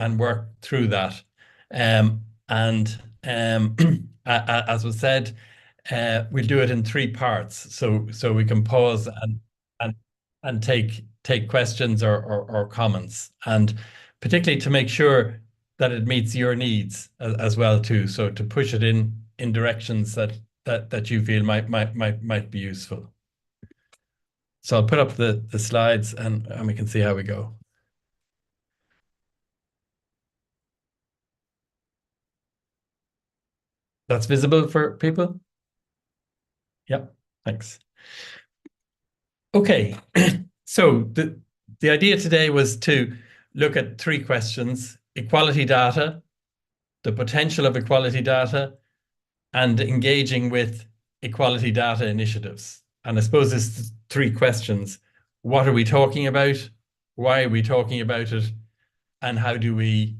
and work through that. And as was said, we'll do it in three parts, so we can pause and and take questions or comments, and particularly to make sure that it meets your needs as well too. So to push it in directions that you feel might be useful. So I'll put up the slides and we can see how we go. That's visible for people? Yep, thanks. Okay, so the idea today was to look at three questions: equality data, the potential of equality data, and engaging with equality data initiatives. And I suppose there's three questions. What are we talking about? Why are we talking about it? And how do we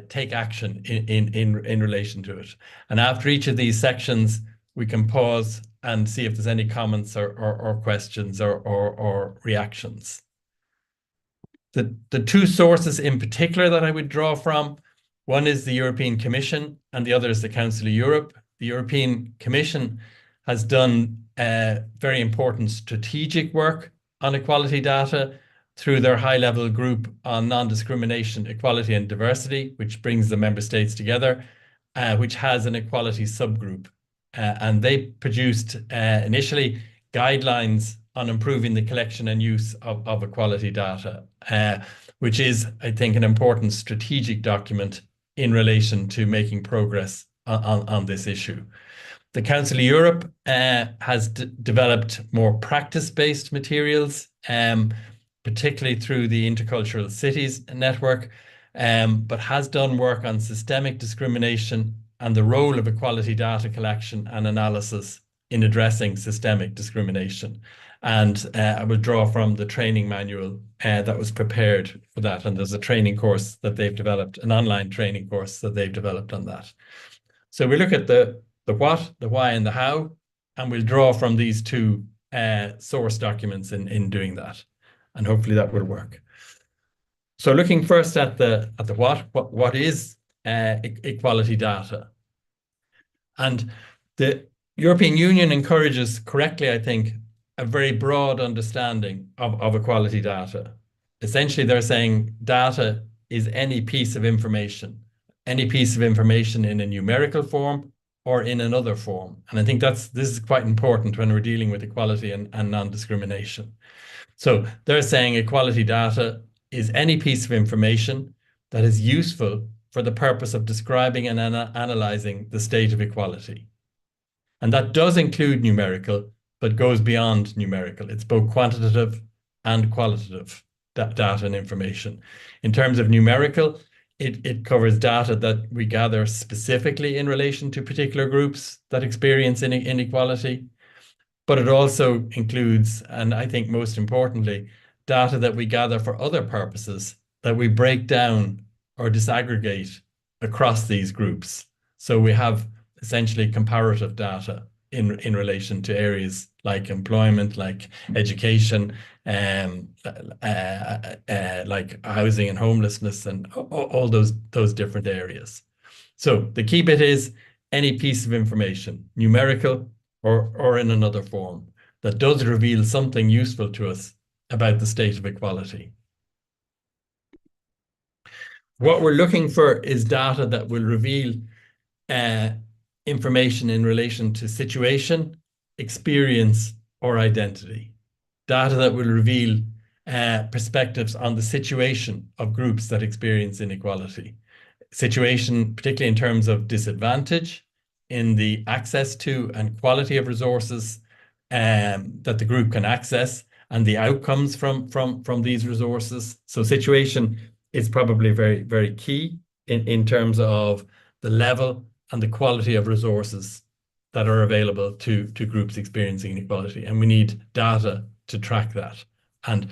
take action in relation to it? And after each of these sections, we can pause and see if there's any comments or questions or reactions. The two sources in particular that I would draw from, one is the European Commission and the other is the Council of Europe. The European Commission has done very important strategic work on equality data through their high-level group on non-discrimination, equality and diversity, which brings the member states together, which has an equality subgroup. And they produced initially guidelines on improving the collection and use of equality data, which is, I think, an important strategic document in relation to making progress on this issue. The Council of Europe has developed more practice-based materials, particularly through the Intercultural Cities Network, but has done work on systemic discrimination and the role of equality data collection and analysis in addressing systemic discrimination. And I will draw from the training manual that was prepared for that. And there's a training course that they've developed, an online training course that they've developed on that. So we look at the what, the why, and the how, and we'll draw from these two source documents in doing that. And hopefully that will work. So looking first at the what is equality data? And the European Union encourages, correctly, I think, a very broad understanding of equality data. Essentially, they're saying data is any piece of information in a numerical form or in another form. And I think this is quite important when we're dealing with equality and non-discrimination. So they're saying equality data is any piece of information that is useful for the purpose of describing and analyzing the state of equality. And that does include numerical, but goes beyond numerical. It's both quantitative and qualitative data and information. In terms of numerical, it covers data that we gather specifically in relation to particular groups that experience inequality, but it also includes, and I think most importantly, data that we gather for other purposes that we break down or disaggregate across these groups. So we have essentially comparative data in relation to areas like employment, like education, like housing and homelessness, and all those different areas. So the key bit is any piece of information, numerical or in another form, that does reveal something useful to us about the state of equality. What we're looking for is data that will reveal information in relation to situation, experience, or identity. Data that will reveal perspectives on the situation of groups that experience inequality. Situation, particularly in terms of disadvantage, in the access to and quality of resources that the group can access, and the outcomes from these resources. So situation is probably very, very key in terms of the level and the quality of resources that are available to groups experiencing inequality. And we need data to track that. And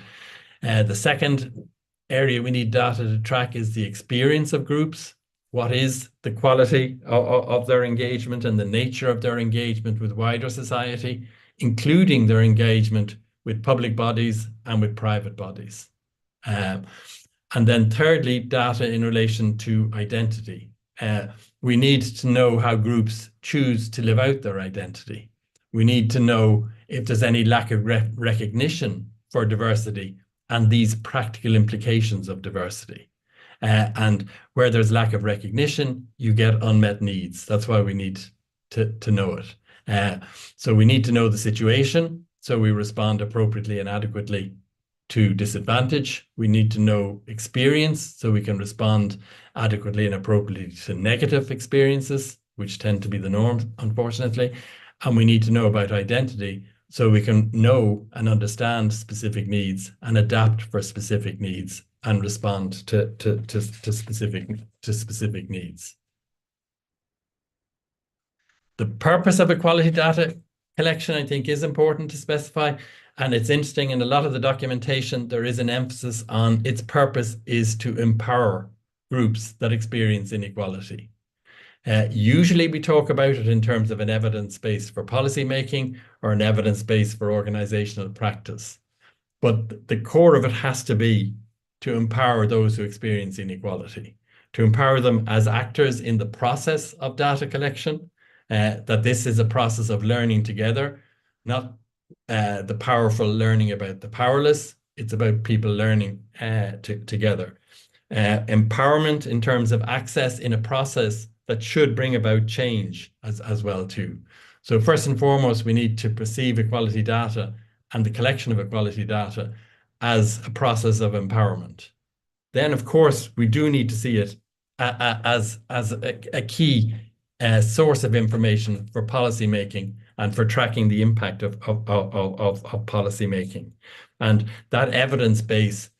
the second area we need data to track is the experience of groups. What is the quality of their engagement and the nature of their engagement with wider society, including their engagement with public bodies and with private bodies. And then thirdly, data in relation to identity. We need to know how groups choose to live out their identity. We need to know if there's any lack of recognition for diversity and these practical implications of diversity. And where there's lack of recognition, you get unmet needs. That's why we need to know it. So we need to know the situation, so we respond appropriately and adequately to disadvantage. We need to know experience, so we can respond adequately and appropriately to negative experiences, which tend to be the norm, unfortunately. And we need to know about identity, so we can know and understand specific needs and adapt for specific needs and respond to specific needs. The purpose of equality data collection, I think, is important to specify. And it's interesting, in a lot of the documentation, there is an emphasis on its purpose is to empower groups that experience inequality. Usually we talk about it in terms of an evidence base for policy making or an evidence base for organizational practice. But the core of it has to be to empower those who experience inequality, to empower them as actors in the process of data collection, that this is a process of learning together, not the powerful learning about the powerless. It's about people learning together. Empowerment in terms of access in a process that should bring about change as well too. So first and foremost, we need to perceive equality data and the collection of equality data as a process of empowerment. Then, of course, we do need to see it as a key source of information for policy making and for tracking the impact of policy making. And that evidence base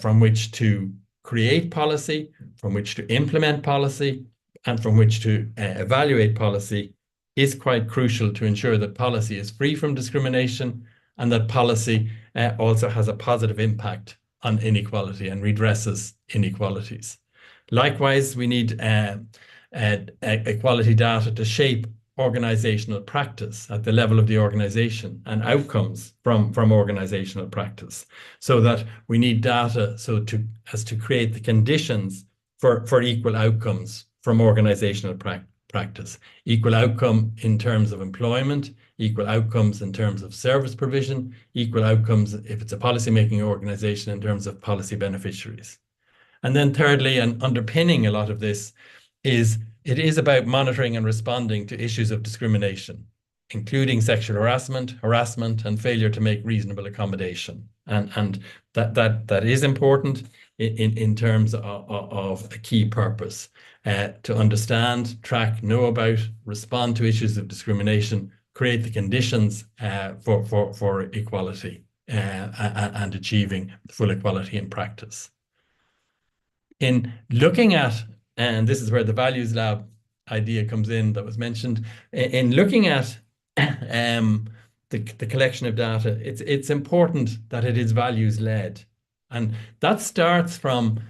from which to create policy, from which to implement policy, and from which to evaluate policy is quite crucial to ensure that policy is free from discrimination and that policy also has a positive impact on inequality and redresses inequalities. Likewise, we need equality data to shape organizational practice at the level of the organization and outcomes from organizational practice, so that we need data as to create the conditions for equal outcomes from organizational practice. Equal outcome in terms of employment, equal outcomes in terms of service provision, equal outcomes if it's a policy-making organization in terms of policy beneficiaries. And then thirdly, and underpinning a lot of this, it is about monitoring and responding to issues of discrimination, including sexual harassment, and failure to make reasonable accommodation. And that is important in terms of a key purpose, to understand, track, know about, respond to issues of discrimination, create the conditions for equality and achieving full equality in practice. In looking at, and this is where the Values Lab idea comes in that was mentioned, in looking at the collection of data, it's important that it is values-led. And that starts from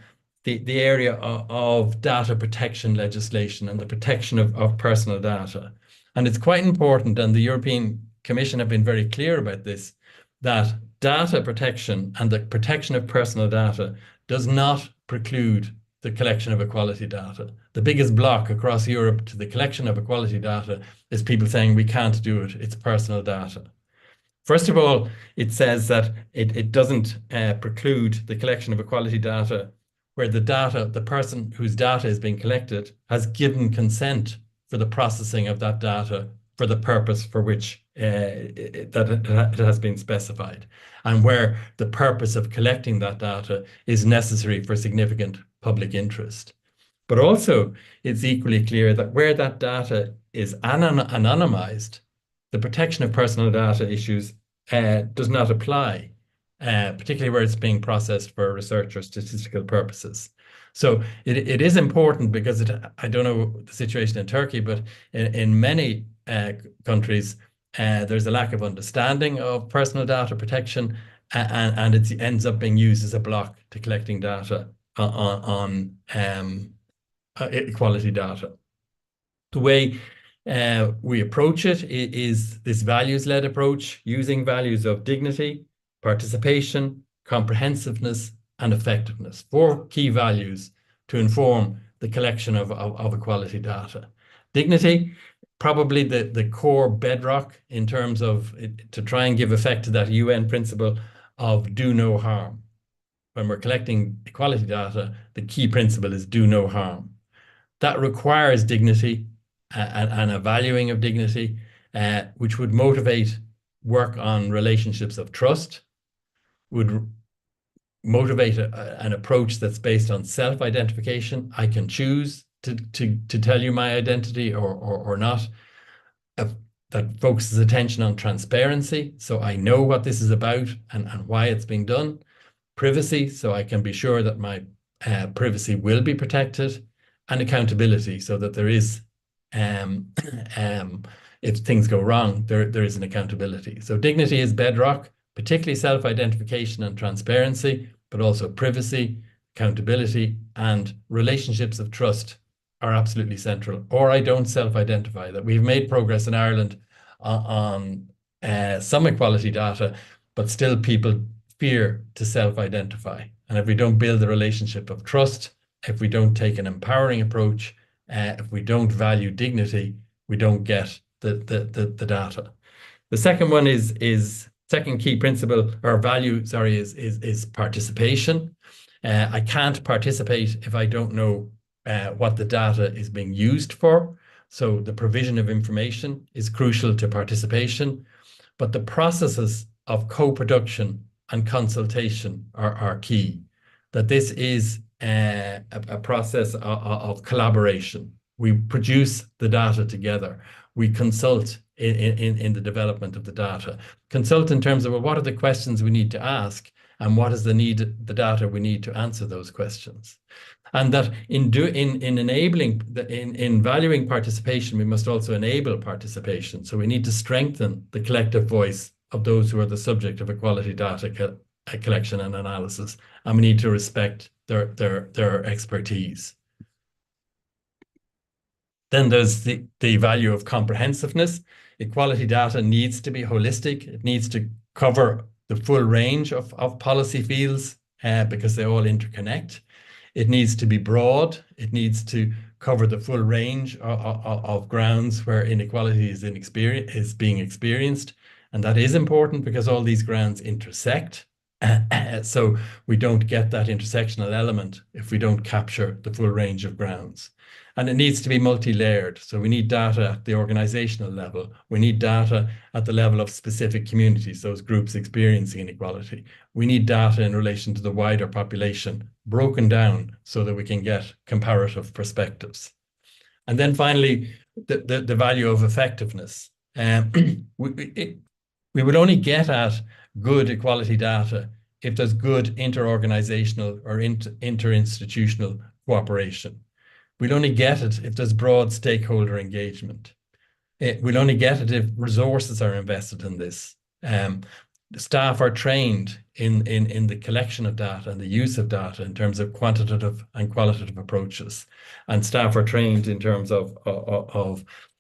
the area of data protection legislation and the protection of personal data. And it's quite important, and the European Commission have been very clear about this, that data protection and the protection of personal data does not preclude the collection of equality data. The biggest block across Europe to the collection of equality data is people saying we can't do it, it's personal data. First of all, it says that it doesn't preclude the collection of equality data where the person whose data is being collected has given consent for the processing of that data for the purpose for which it has been specified, and where the purpose of collecting that data is necessary for significant public interest. But also, it's equally clear that where that data is anonymized, the protection of personal data issues does not apply, particularly where it's being processed for research or statistical purposes. So it is important because I don't know the situation in Turkey, but in many countries, there's a lack of understanding of personal data protection, and it ends up being used as a block to collecting data on equality data. The way we approach it is this values-led approach, using values of dignity, participation, comprehensiveness, and effectiveness. 4 key values to inform the collection of equality data. Dignity, probably the core bedrock in terms of to try and give effect to that UN principle of do no harm. When we're collecting equality data, the key principle is do no harm. That requires dignity and a valuing of dignity, which would motivate work on relationships of trust, would motivate an approach that's based on self-identification. I can choose to tell you my identity or not. That focuses attention on transparency, so I know what this is about and why it's being done. Privacy, so I can be sure that my privacy will be protected. And accountability, so that there is, if things go wrong, there is an accountability. So dignity is bedrock, particularly self-identification and transparency, but also privacy, accountability, and relationships of trust are absolutely central. Or I don't self-identify. That we've made progress in Ireland on some equality data, but still people fear to self-identify. And if we don't build a relationship of trust, if we don't take an empowering approach, if we don't value dignity, we don't get the data. The second one is second key principle or value, sorry, is participation. I can't participate if I don't know what the data is being used for. So the provision of information is crucial to participation, but the processes of co-production and consultation are key. That this is a process of collaboration. We produce the data together. We consult in the development of the data. Consult in terms of, well, what are the questions we need to ask and what is the data we need to answer those questions. And that in valuing participation, we must also enable participation. So we need to strengthen the collective voice of those who are the subject of equality data collection and analysis, and we need to respect their expertise. Then there's the value of comprehensiveness. Equality data needs to be holistic. It needs to cover the full range of policy fields because they all interconnect. It needs to be broad. It needs to cover the full range of grounds where inequality is being experienced. And that is important because all these grounds intersect. So we don't get that intersectional element if we don't capture the full range of grounds. And it needs to be multi-layered. So we need data at the organizational level. We need data at the level of specific communities, those groups experiencing inequality. We need data in relation to the wider population, broken down so that we can get comparative perspectives. And then finally, the value of effectiveness. We will only get at good equality data if there's good inter-organizational or interinstitutional cooperation. We'll only get it if there's broad stakeholder engagement. We'll only get it if resources are invested in this. Staff are trained in the collection of data and the use of data in terms of quantitative and qualitative approaches. And staff are trained in terms of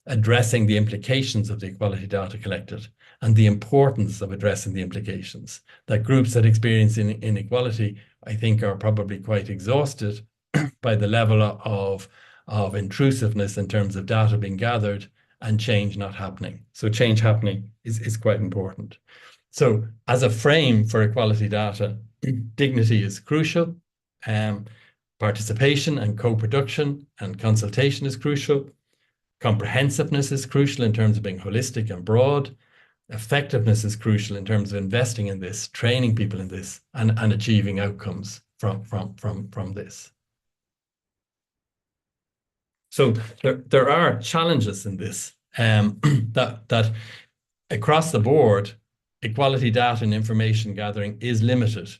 addressing the implications of the equality data collected and the importance of addressing the implications. That groups that experience inequality, I think, are probably quite exhausted by the level of intrusiveness in terms of data being gathered and change not happening. So change happening is quite important. So as a frame for equality data, dignity is crucial. Participation and co-production and consultation is crucial. Comprehensiveness is crucial in terms of being holistic and broad. Effectiveness is crucial in terms of investing in this, training people in this, and achieving outcomes from this. So there are challenges in this, that across the board, equality data and information gathering is limited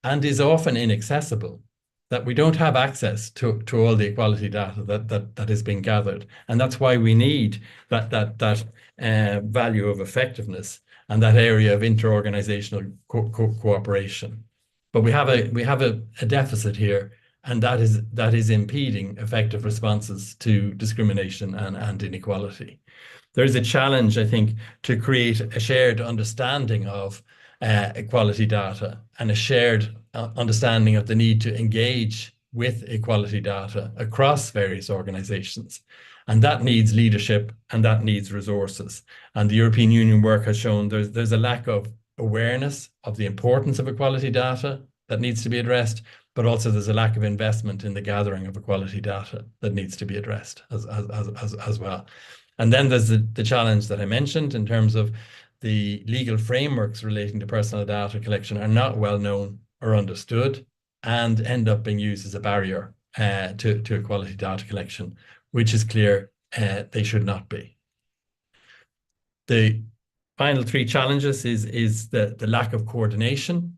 and is often inaccessible, that we don't have access to all the equality data that is being gathered. And that's why we need that value of effectiveness and that area of inter-organizational cooperation. But we have a deficit here, and that is impeding effective responses to discrimination and inequality. There is a challenge, I think, to create a shared understanding of equality data and a shared understanding of the need to engage with equality data across various organizations. And that needs leadership and that needs resources. And the European Union work has shown there's a lack of awareness of the importance of equality data that needs to be addressed, but also there's a lack of investment in the gathering of equality data that needs to be addressed as well. And then there's the challenge that I mentioned in terms of the legal frameworks relating to personal data collection are not well known or understood and end up being used as a barrier to equality data collection, which is clear they should not be. The final three challenges is the lack of coordination,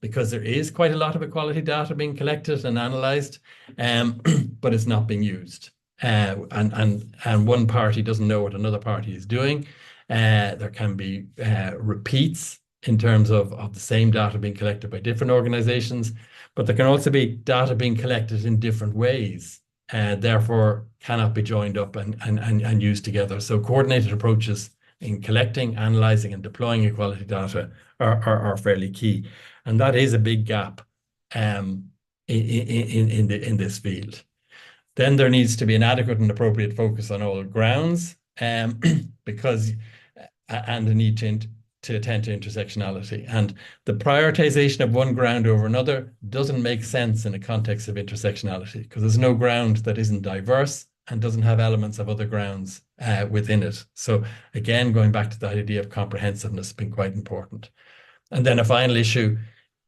because there is quite a lot of equality data being collected and analysed, but it's not being used. And one party doesn't know what another party is doing. There can be repeats in terms of the same data being collected by different organizations, but there can also be data being collected in different ways, therefore cannot be joined up and used together. So coordinated approaches in collecting, analysing and deploying equality data are fairly key. And that is a big gap in this field. Then there needs to be an adequate and appropriate focus on all grounds, because and the need to attend to intersectionality. And the prioritization of one ground over another doesn't make sense in a context of intersectionality, because there's no ground that isn't diverse and doesn't have elements of other grounds within it. So again, going back to that idea of comprehensiveness being quite important. And then a final issue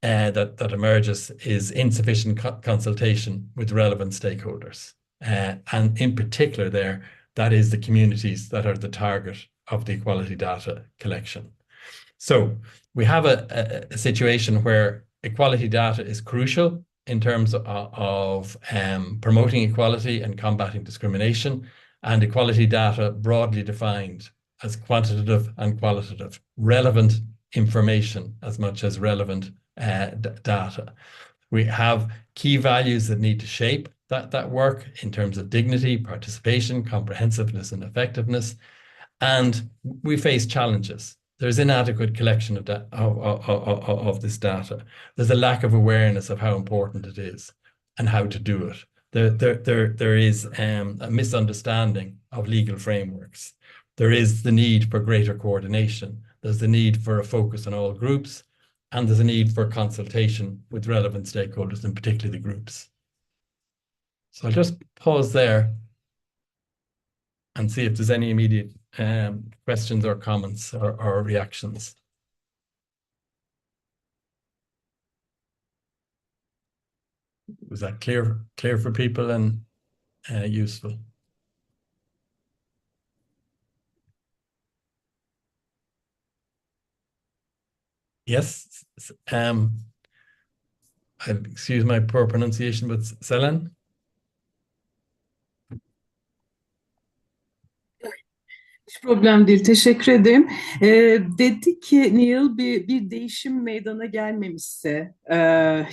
that emerges is insufficient consultation with relevant stakeholders. And in particular there, that is the communities that are the target of the equality data collection. So we have a situation where equality data is crucial in terms of promoting equality and combating discrimination, and equality data broadly defined as quantitative and qualitative, relevant information as much as relevant data. We have key values that need to shape that work in terms of dignity, participation, comprehensiveness, and effectiveness. And we face challenges. There's inadequate collection of this data. There's a lack of awareness of how important it is and how to do it. There is a misunderstanding of legal frameworks. There is the need for greater coordination. There's the need for a focus on all groups, and there's a need for consultation with relevant stakeholders, and particularly the groups. So I'll just pause there and see if there's any immediate questions or comments or reactions. Was that clear for people and useful? Yes. I'll excuse my poor pronunciation, but Selen? Hiç problem değil. Teşekkür ederim. Dedi ki Neil bir değişim meydana gelmemişse,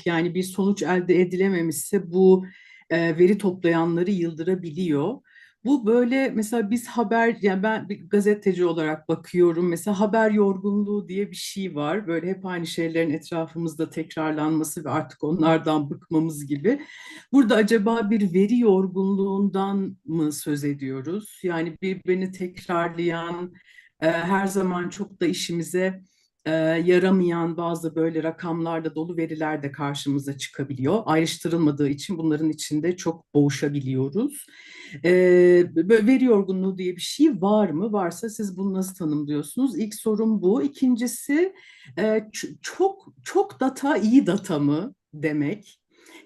yani bir sonuç elde edilememişse bu veri toplayanları yıldırabiliyor. Bu böyle mesela biz haber, yani ben bir gazeteci olarak bakıyorum. Mesela haber yorgunluğu diye bir şey var. Böyle hep aynı şeylerin etrafımızda tekrarlanması ve artık onlardan bıkmamız gibi. Burada acaba bir veri yorgunluğundan mı söz ediyoruz? Yani birbirini tekrarlayan, her zaman çok da işimize yaramayan bazı böyle rakamlarla dolu veriler de karşımıza çıkabiliyor. Ayrıştırılmadığı için bunların içinde çok boğuşabiliyoruz. Böyle veri yorgunluğu diye bir şey var mı? Varsa siz bunu nasıl tanımlıyorsunuz? İlk sorum bu. İkincisi, çok data iyi data mı demek?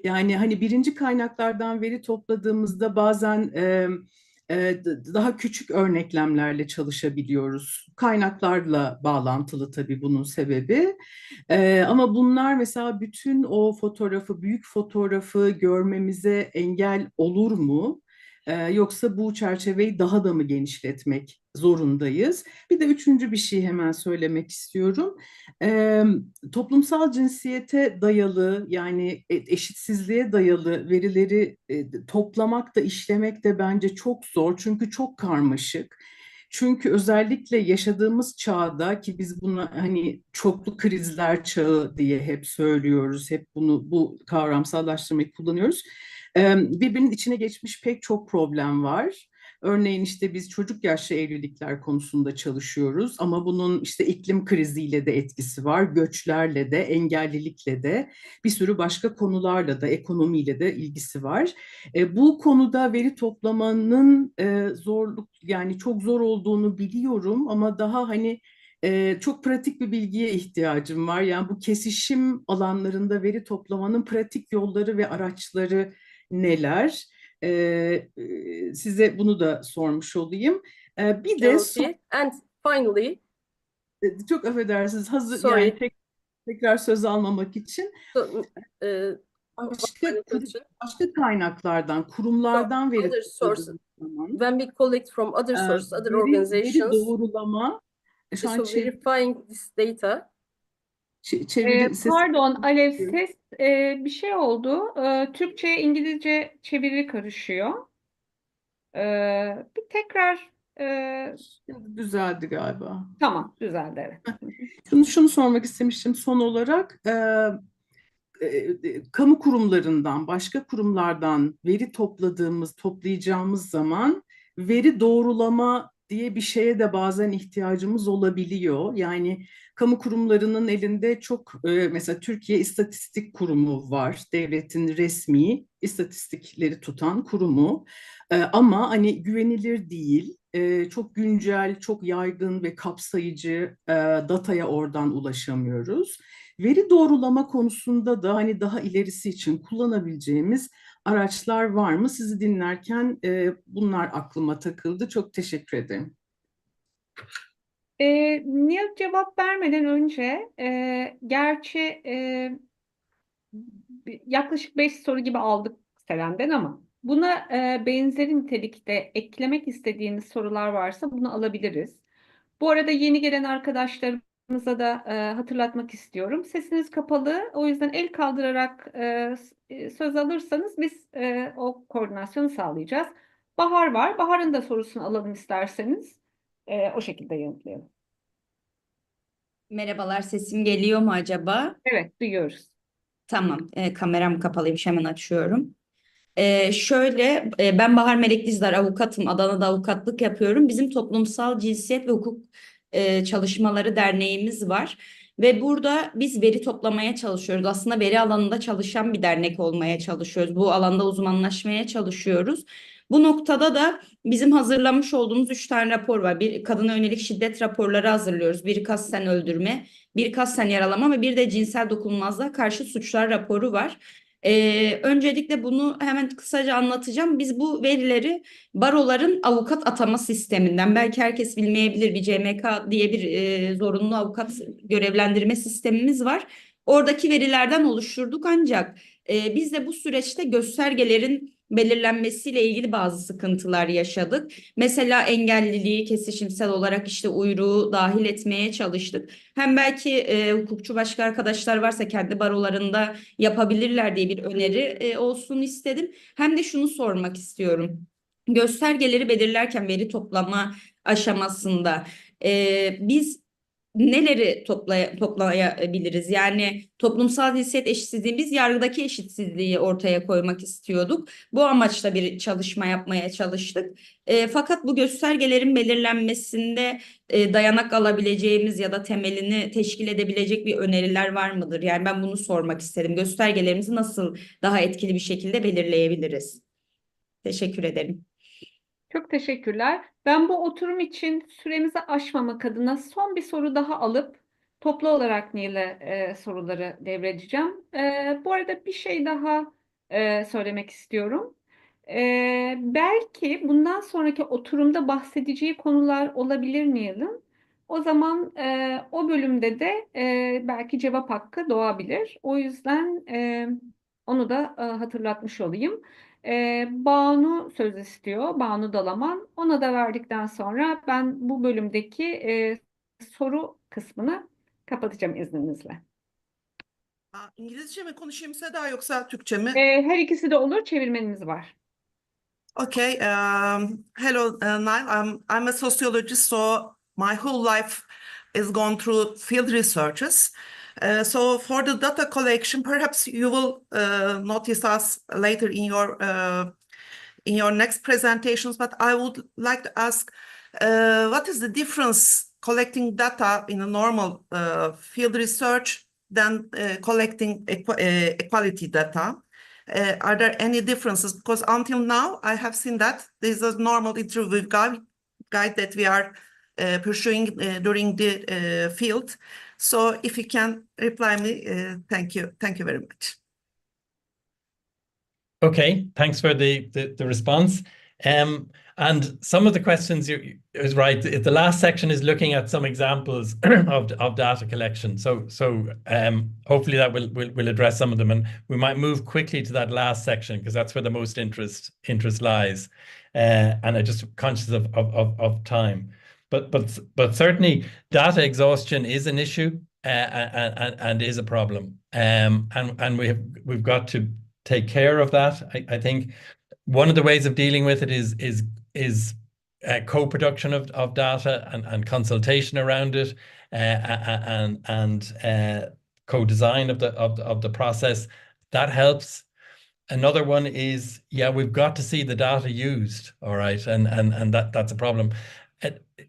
Yani hani birinci kaynaklardan veri topladığımızda bazen daha küçük örneklemlerle çalışabiliyoruz. Kaynaklarla bağlantılı tabii bunun sebebi. Ama bunlar mesela bütün o fotoğrafı, büyük fotoğrafı görmemize engel olur mu? Yoksa bu çerçeveyi daha da mı genişletmek zorundayız? Bir de üçüncü bir şey hemen söylemek istiyorum. Ee, Toplumsal cinsiyete dayalı, yani eşitsizliğe dayalı verileri toplamak da işlemek de bence çok zor, çünkü çok karmaşık. Çünkü özellikle yaşadığımız çağda, ki biz buna hani çoklu krizler çağı diye hep söylüyoruz, hep bu kavramsallaştırmayı kullanıyoruz. Birbirinin içine geçmiş pek çok problem var. Örneğin işte biz çocuk yaşlı evlilikler konusunda çalışıyoruz ama bunun işte iklim kriziyle de etkisi var, göçlerle de, engellilikle de, bir sürü başka konularla da, ekonomiyle de ilgisi var. Bu konuda veri toplamanın zorluk, yani çok zor olduğunu biliyorum ama daha hani çok pratik bir bilgiye ihtiyacım var. Yani bu kesişim alanlarında veri toplamanın pratik yolları ve araçları neler? Size bunu da sormuş olayım. Bir de Okay. And finally, çok affedersiniz, hazır yani sorry. tekrar söz almamak için So, başka final question. başka kaynaklardan, So, kurumlardan veri other sources. topladığımız zaman When we collect from other sources, other veri organizations, doğrulama, şu an so verifying this data. çeviri sesi. Pardon Alev, ses bir şey oldu. Türkçe İngilizce çeviri karışıyor. Bir tekrar Şimdi düzeldi galiba. tamam, düzeldi, evet. Şunu sormak istemiştim son olarak. Kamu kurumlarından, başka kurumlardan veri toplayacağımız zaman veri doğrulama diye bir şeye de bazen ihtiyacımız olabiliyor. Yani kamu kurumlarının elinde çok, mesela Türkiye İstatistik Kurumu var, devletin resmi istatistikleri tutan kurumu. Ama hani güvenilir değil, çok güncel, çok yaygın ve kapsayıcı dataya oradan ulaşamıyoruz. Veri doğrulama konusunda da hani daha ilerisi için kullanabileceğimiz araçlar var mı? Sizi dinlerken bunlar aklıma takıldı. Çok teşekkür ederim. Niye cevap vermeden önce gerçi yaklaşık 5 soru gibi aldık Selen'den ama buna benzer nitelikte eklemek istediğiniz sorular varsa bunu alabiliriz. Bu arada yeni gelen arkadaşlarımıza da hatırlatmak istiyorum. Sesiniz kapalı, o yüzden el kaldırarak söz alırsanız biz o koordinasyonu sağlayacağız. Bahar var. Bahar'ın da sorusunu alalım isterseniz. O şekilde yanıtlayalım. Merhabalar, sesim geliyor mu acaba? Evet, duyuyoruz. Tamam, kameram kapalıymış, hemen açıyorum. Ben Bahar Melek Dizdar, avukatım. Adana'da avukatlık yapıyorum. Bizim Toplumsal Cinsiyet ve Hukuk Çalışmaları Derneğimiz var. Ve burada biz veri toplamaya çalışıyoruz. Aslında veri alanında çalışan bir dernek olmaya çalışıyoruz. Bu alanda uzmanlaşmaya çalışıyoruz. Bu noktada da bizim hazırlamış olduğumuz 3 tane rapor var. Bir kadına yönelik şiddet raporları hazırlıyoruz. Bir kasten öldürme, bir kasten yaralama ve bir de cinsel dokunulmazlığa karşı suçlar raporu var. Öncelikle bunu hemen kısaca anlatacağım. Biz bu verileri baroların avukat atama sisteminden, belki herkes bilmeyebilir, bir CMK diye bir zorunlu avukat görevlendirme sistemimiz var. Oradaki verilerden oluşturduk, ancak biz de bu süreçte göstergelerin belirlenmesiyle ilgili bazı sıkıntılar yaşadık. Mesela engelliliği kesişimsel olarak işte uyruğu dahil etmeye çalıştık. Hem belki hukukçu başka arkadaşlar varsa kendi barolarında yapabilirler diye bir öneri olsun istedim. Hem de şunu sormak istiyorum. Göstergeleri belirlerken veri toplama aşamasında biz neleri toplayabiliriz? Yani toplumsal cinsiyet eşitsizliği, biz yargıdaki eşitsizliği ortaya koymak istiyorduk. Bu amaçla bir çalışma yapmaya çalıştık. Fakat bu göstergelerin belirlenmesinde dayanak alabileceğimiz ya da temelini teşkil edebilecek bir öneriler var mıdır? Yani ben bunu sormak istedim. Göstergelerimizi nasıl daha etkili bir şekilde belirleyebiliriz? Teşekkür ederim. Çok teşekkürler. Ben bu oturum için süremizi aşmamak adına son bir soru daha alıp toplu olarak Nil'e soruları devredeceğim. Bu arada bir şey daha söylemek istiyorum. Belki bundan sonraki oturumda bahsedeceği konular olabilir Nil'in. O zaman o bölümde de belki cevap hakkı doğabilir. O yüzden onu da hatırlatmış olayım. Banu söz istiyor. Banu Dalaman. Ona da verdikten sonra ben bu bölümdeki soru kısmını kapatacağım izninizle. İngilizce mi konuşayım Seda, yoksa Türkçe mi? Her ikisi de olur. Çevirmenimiz var. Okay. Hello, Niall. I'm a sociologist, so my whole life is gone through field researches. So for the data collection, perhaps you will notice us later in your next presentations. But I would like to ask, what is the difference collecting data in a normal field research than collecting equality data? Are there any differences? Because until now, I have seen that there's a normal interview guide that we are pursuing during the field. So if you can reply me, thank you. Thank you very much. Okay, thanks for the response. And some of the questions is right. The last section is looking at some examples of data collection. So hopefully that will address some of them, and we might move quickly to that last section because that's where the most interest lies. And I'm just conscious of time. But certainly data exhaustion is an issue and is a problem. And we've got to take care of that. I think one of the ways of dealing with it is co-production of data and consultation around it, and co-design of the process. That helps. Another one is, yeah, we've got to see the data used, all right, and that's a problem.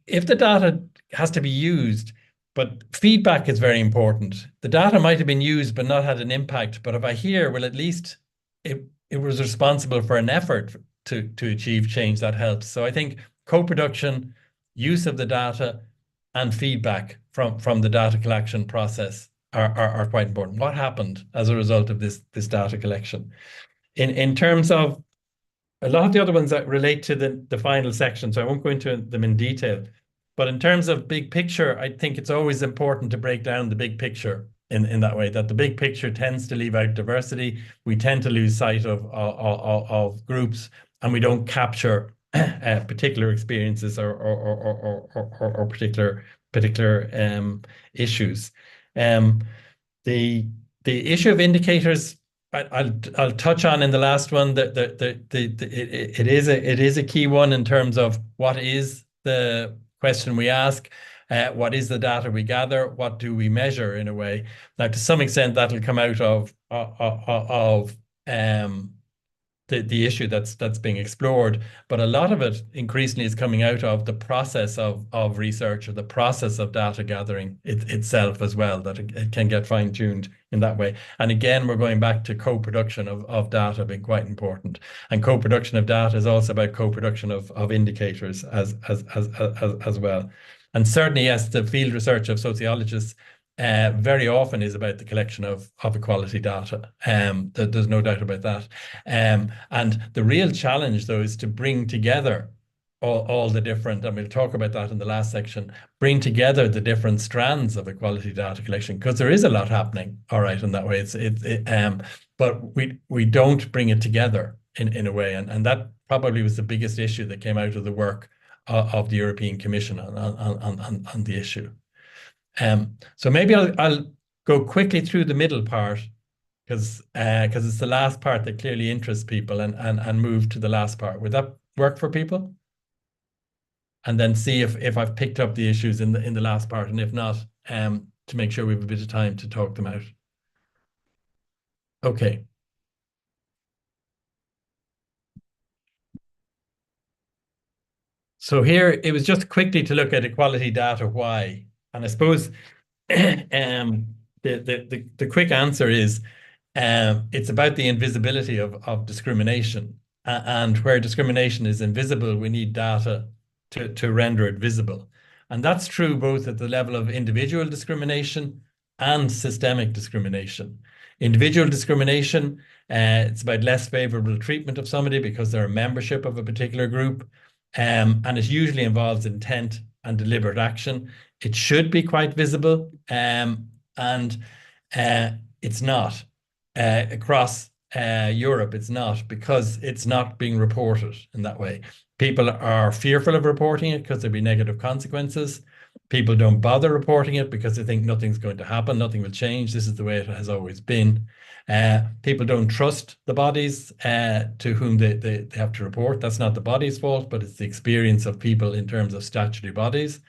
If the data has to be used, but feedback is very important. The data might have been used but not had an impact, but if I hear, well, at least it was responsible for an effort to achieve change, that helps. So I think co-production, use of the data, and feedback from the data collection process are quite important. What happened as a result of this data collection? In terms of a lot of the other ones that relate to the final section, so I won't go into them in detail. But in terms of big picture, I think it's always important to break down the big picture in that way, that the big picture tends to leave out diversity. We tend to lose sight of groups, and we don't capture particular experiences or particular issues. The issue of indicators, I'll touch on in the last one. It is a key one in terms of what is the question we ask, what is the data we gather, what do we measure in a way. Now, to some extent, that'll come out of the issue that's being explored, but a lot of it increasingly is coming out of the process of research, or the process of data gathering itself as well, that it can get fine-tuned in that way. And again, we're going back to co-production of data being quite important. And co-production of data is also about co-production of indicators as well. And certainly, yes, the field research of sociologists very often is about the collection of equality data. There's no doubt about that. And the real challenge, though, is to bring together all the different, and we'll talk about that in the last section, bring together the different strands of equality data collection, because there is a lot happening, all right, in that way. But we don't bring it together in a way, and that probably was the biggest issue that came out of the work of the European Commission on the issue. So maybe I'll go quickly through the middle part, because it's the last part that clearly interests people, and move to the last part. Would that work for people? And then see if I've picked up the issues in the last part, and if not, to make sure we have a bit of time to talk them out. Okay. So here it was just quickly to look at equality data. Why? And I suppose the quick answer is it's about the invisibility of discrimination. And where discrimination is invisible, we need data to render it visible. And that's true both at the level of individual discrimination and systemic discrimination. Individual discrimination, it's about less favorable treatment of somebody because they're a membership of a particular group. And it usually involves intent and deliberate action. It should be quite visible, and it's not. Across Europe, it's not, because it's not being reported in that way. People are fearful of reporting it because there'll be negative consequences. People don't bother reporting it because they think nothing's going to happen, nothing will change. This is the way it has always been. People don't trust the bodies to whom they have to report. That's not the body's fault, but it's the experience of people in terms of statutory bodies.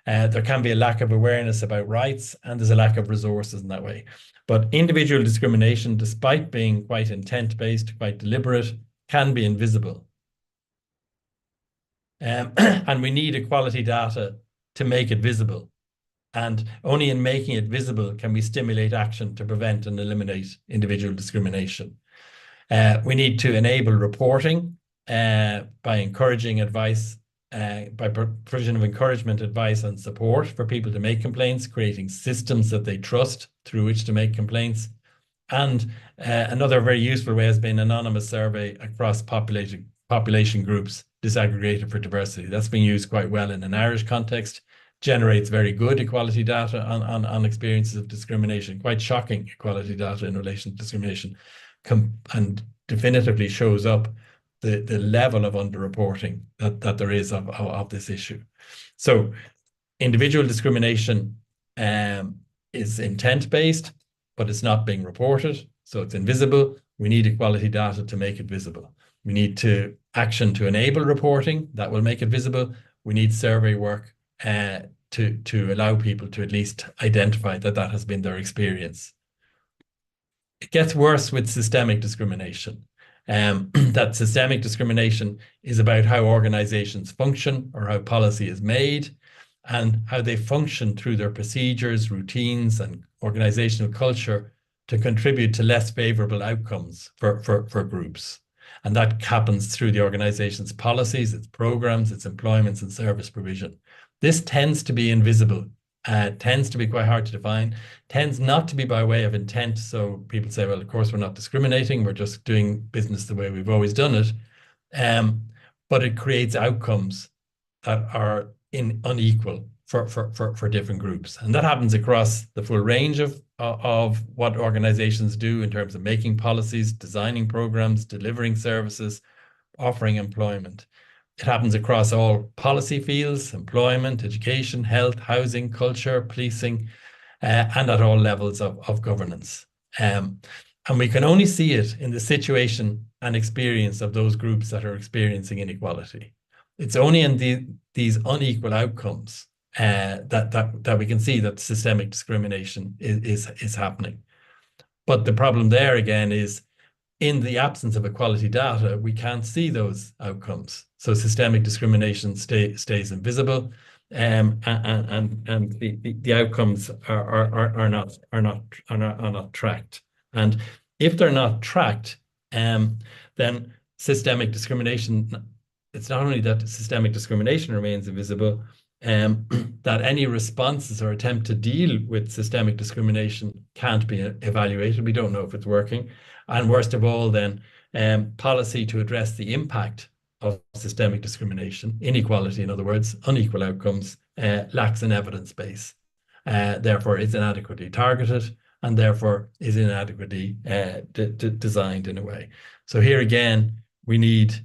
There can be a lack of awareness about rights, and there's a lack of resources in that way. But individual discrimination, despite being quite intent-based, quite deliberate, can be invisible. And we need equality data to make it visible. And only in making it visible can we stimulate action to prevent and eliminate individual discrimination. We need to enable reporting by encouraging advice, by provision of encouragement, advice and support for people to make complaints, creating systems that they trust through which to make complaints. And another very useful way has been anonymous survey across population groups disaggregated for diversity. That's been used quite well in an Irish context, generates very good equality data on experiences of discrimination, quite shocking equality data in relation to discrimination, and definitively shows up the level of underreporting that there is of this issue. So individual discrimination is intent-based, but it's not being reported, so it's invisible. We need equality data to make it visible. We need action to enable reporting that will make it visible. We need survey work to allow people to at least identify that has been their experience. It gets worse with systemic discrimination. That systemic discrimination is about how organizations function or how policy is made and how they function through their procedures, routines, and organizational culture to contribute to less favorable outcomes for groups. And that happens through the organization's policies, its programs, its employments and service provision. This tends to be invisible, tends to be quite hard to define, tends not to be by way of intent. So people say, well, of course, we're not discriminating, we're just doing business the way we've always done it. But it creates outcomes that are unequal for different groups. And that happens across the full range of what organizations do in terms of making policies, designing programs, delivering services, offering employment. It happens across all policy fields: employment, education, health, housing, culture, policing, and at all levels of governance. And we can only see it in the situation and experience of those groups that are experiencing inequality. It's only in these unequal outcomes that we can see that systemic discrimination is happening. But the problem there again is, in the absence of equality data, we can't see those outcomes. So systemic discrimination stays invisible, and the outcomes are not tracked. And if they're not tracked, then systemic discrimination, it's not only that systemic discrimination remains invisible, that any responses or attempt to deal with systemic discrimination can't be evaluated. We don't know if it's working. And worst of all, then, policy to address the impact of systemic discrimination, inequality, in other words, unequal outcomes, lacks an evidence base. Therefore, it's inadequately targeted, and therefore is inadequately designed in a way. So here again, we need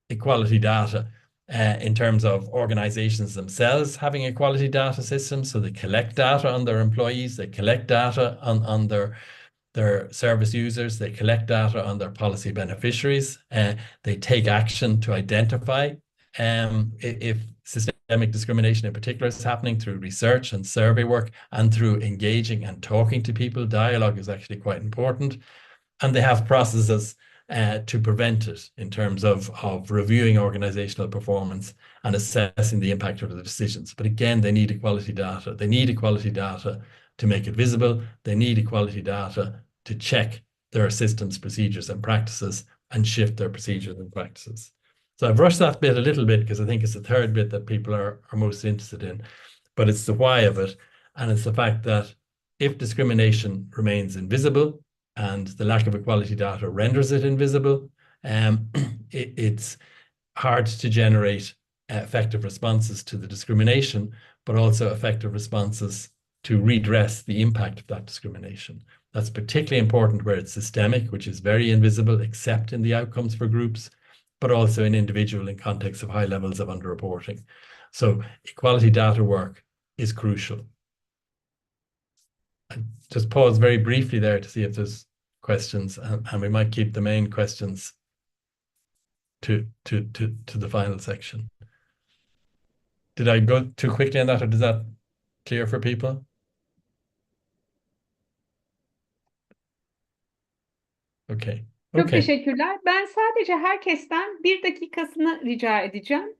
equality data in terms of organizations themselves having equality data systems. So they collect data on their employees, they collect data on their service users, they collect data on their policy beneficiaries, they take action to identify if systemic discrimination in particular is happening through research and survey work and through engaging and talking to people. Dialogue is actually quite important. And they have processes to prevent it in terms of reviewing organizational performance and assessing the impact of the decisions. But again, they need equality data. They need equality data to make it visible. They need equality data to check their systems, procedures and practices and shift their procedures and practices. So I've rushed that bit a little bit because I think it's the third bit that people are most interested in, but it's the why of it. And it's the fact that if discrimination remains invisible and the lack of equality data renders it invisible, it's hard to generate effective responses to the discrimination, but also effective responses to redress the impact of that discrimination. That's particularly important where it's systemic, which is very invisible, except in the outcomes for groups, but also in individual in context of high levels of underreporting. So equality data work is crucial. And just pause very briefly there to see if there's questions, and we might keep the main questions to the final section. Did I go too quickly on that, or is that clear for people? Okay. Çok Okay. teşekkürler. Ben sadece herkesten 1 dakikasını rica edeceğim.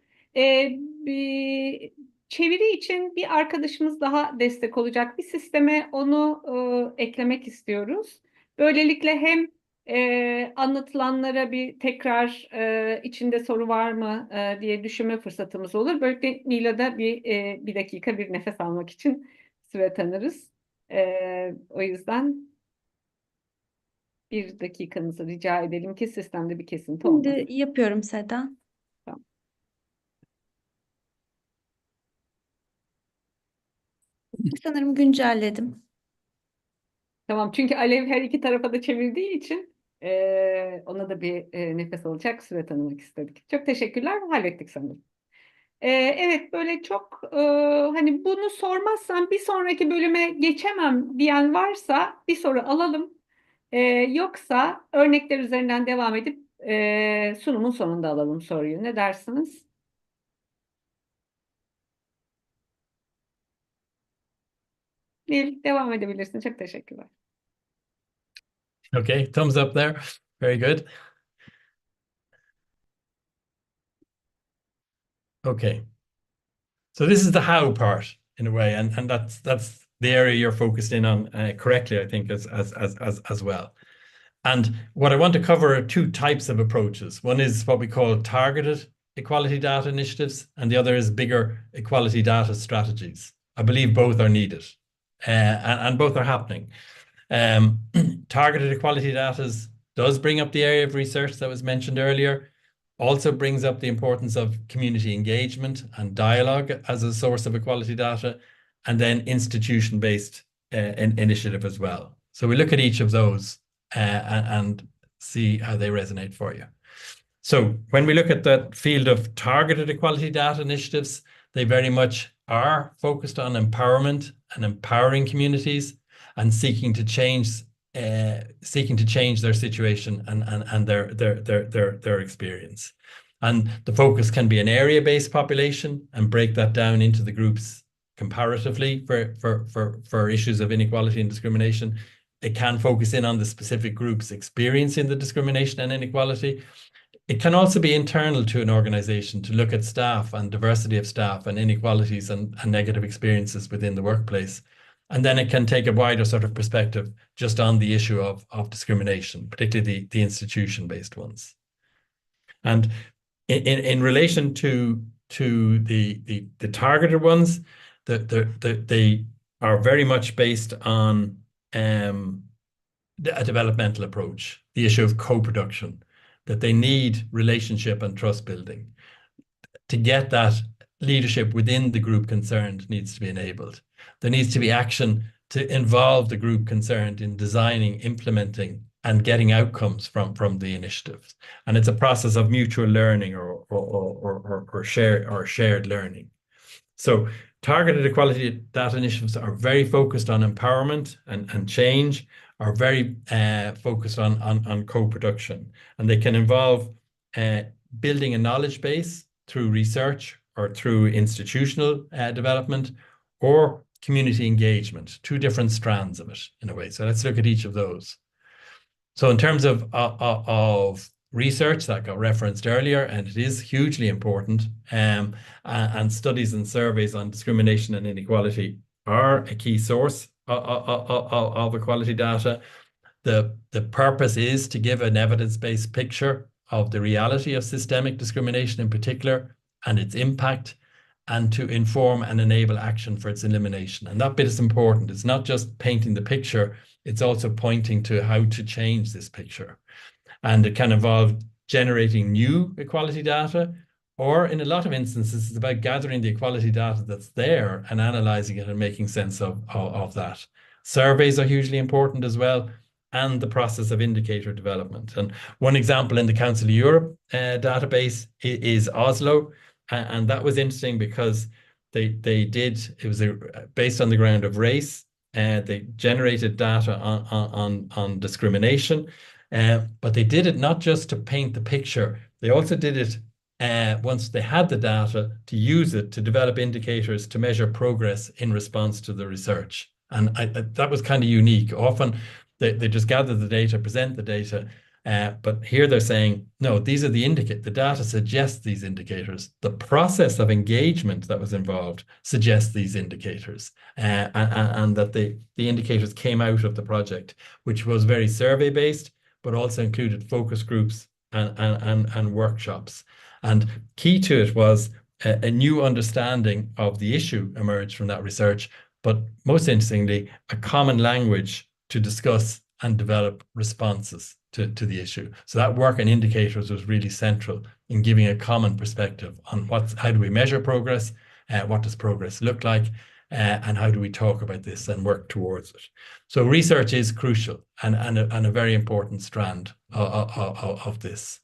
Çeviri için bir arkadaşımız daha destek olacak bir sisteme onu eklemek istiyoruz. Böylelikle hem anlatılanlara bir tekrar içinde soru var mı diye düşünme fırsatımız olur. Böylelikle Nilay'da bir dakika bir nefes almak için süre tanırız. O yüzden 1 dakikanızı rica edelim ki sistemde bir kesinti olmasın. Şimdi yapıyorum Seda. Tamam. Sanırım güncelledim. Tamam, çünkü Alev her iki tarafa da çevirdiği için ona da bir nefes alacak süre tanımak istedik. Çok teşekkürler, hallettik sanırım. Evet, böyle çok hani bunu sormazsam bir sonraki bölüme geçemem diyen varsa bir soru alalım. Yoksa örnekler üzerinden devam edip sunumun sonunda alalım soruyu. Ne dersiniz? Nil, devam edebilirsin. Çok teşekkürler. Okay, thumbs up there. Very good. Okay. So this is the how part in a way, and that's the area you're focused in on correctly, I think, as well. And what I want to cover are 2 types of approaches. One is what we call targeted equality data initiatives, and the other is bigger equality data strategies. I believe both are needed, and both are happening. Targeted equality data does bring up the area of research that was mentioned earlier, also brings up the importance of community engagement and dialogue as a source of equality data, and then institution-based initiative as well. So we look at each of those and see how they resonate for you. So when we look at the field of targeted equality data initiatives, they very much are focused on empowerment and empowering communities and seeking to change their situation and their experience. And the focus can be an area-based population and break that down into the groups comparatively for issues of inequality and discrimination. It can focus in on the specific groups experiencing the discrimination and inequality. It can also be internal to an organization to look at staff and diversity of staff and inequalities and negative experiences within the workplace. And then it can take a wider sort of perspective just on the issue of discrimination, particularly the institution-based ones. And in relation to the targeted ones, they are very much based on a developmental approach, the issue of co-production, that they need relationship and trust building. To get that, leadership within the group concerned needs to be enabled. There needs to be action to involve the group concerned in designing, implementing, and getting outcomes from the initiatives. And it's a process of mutual learning or shared learning. So targeted equality data initiatives are very focused on empowerment and change, are very focused on co-production. And they can involve building a knowledge base through research or through institutional development, or community engagement, 2 different strands of it in a way. So let's look at each of those. So in terms of research that got referenced earlier, and it is hugely important, and studies and surveys on discrimination and inequality are a key source of equality data. The purpose is to give an evidence-based picture of the reality of systemic discrimination in particular and its impact, and to inform and enable action for its elimination. And that bit is important. It's not just painting the picture, it's also pointing to how to change this picture. And it can involve generating new equality data, or in a lot of instances, it's about gathering the equality data that's there and analyzing it and making sense of that. Surveys are hugely important as well. and the process of indicator development. And one example in the Council of Europe database is Oslo, and that was interesting because it was based on the ground of race. They generated data on discrimination, but they did it not just to paint the picture. They also did it once they had the data to use it to develop indicators to measure progress in response to the research. And that was kind of unique. Often they just gather the data, present the data, but here they're saying, no, these are the data suggests these indicators. The process of engagement that was involved suggests these indicators, and that the indicators came out of the project, which was very survey-based, but also included focus groups and workshops. And key to it was a new understanding of the issue emerged from that research, but most interestingly, a common language to discuss and develop responses to the issue. So that work in indicators was really central in giving a common perspective on how do we measure progress, what does progress look like, and how do we talk about this and work towards it. So research is crucial and a very important strand of this.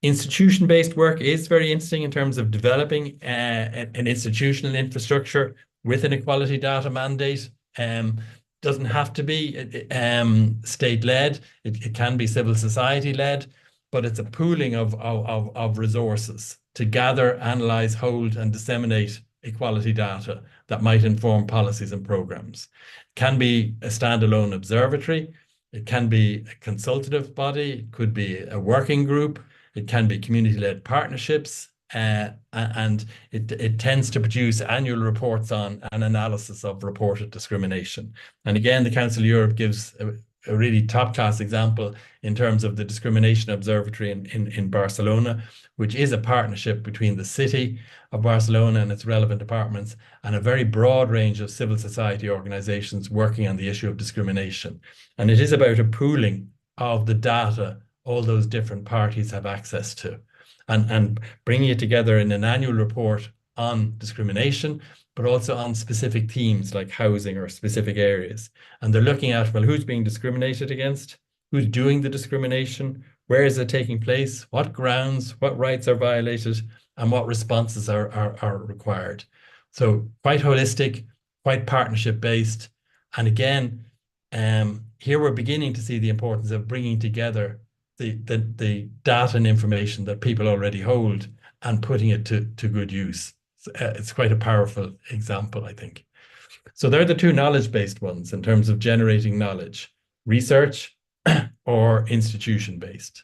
Institution-based work is very interesting in terms of developing an institutional infrastructure with an equality data mandate. Doesn't have to be state-led. It can be civil society-led, but it's a pooling of resources to gather, analyze, hold, and disseminate equality data that might inform policies and programs. It can be a standalone observatory. It can be a consultative body. It could be a working group. It can be community-led partnerships. And it tends to produce annual reports on an analysis of reported discrimination. And again, the Council of Europe gives a really top-class example in terms of the Discrimination Observatory in Barcelona, which is a partnership between the city of Barcelona and its relevant departments and a very broad range of civil society organizations working on the issue of discrimination. And it is about a pooling of the data all those different parties have access to. And bringing it together in an annual report on discrimination, but also on specific themes like housing or specific areas. And they're looking at, well, who's being discriminated against, who's doing the discrimination, where is it taking place, what grounds, what rights are violated, and what responses are required. So quite holistic, quite partnership-based. And again, here we're beginning to see the importance of bringing together the data and information that people already hold and putting it to good use. It's quite a powerful example, I think. So they're the two knowledge-based ones in terms of generating knowledge: research or institution-based.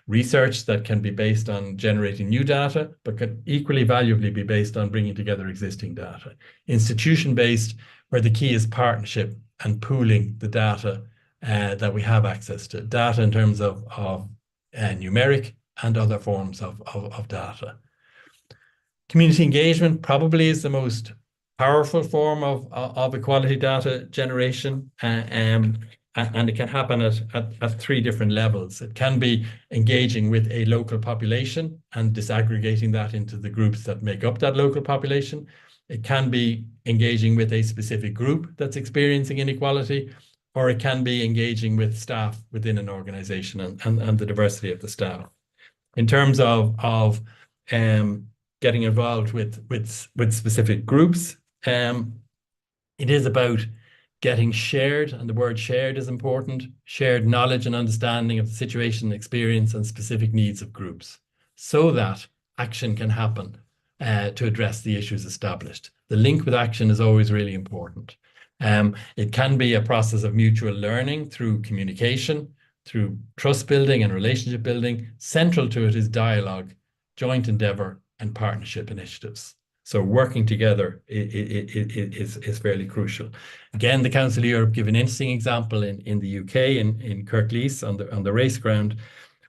Research that can be based on generating new data, but can equally valuably be based on bringing together existing data. Institution-based, where the key is partnership and pooling the data that we have access to, data in terms of numeric and other forms of data. Community engagement probably is the most powerful form of equality data generation, and it can happen at three different levels. It can be engaging with a local population and disaggregating that into the groups that make up that local population. It can be engaging with a specific group that's experiencing inequality, or it can be engaging with staff within an organization and the diversity of the staff. In terms of getting involved with specific groups, it is about getting shared, and the word shared is important, shared knowledge and understanding of the situation, experience, and specific needs of groups, so that action can happen to address the issues established. The link with action is always really important. It can be a process of mutual learning through communication, through trust building and relationship building. Central to it is dialogue, joint endeavor, and partnership initiatives. So working together is fairly crucial. Again, the Council of Europe give an interesting example in the UK, in Kirklees on the race ground,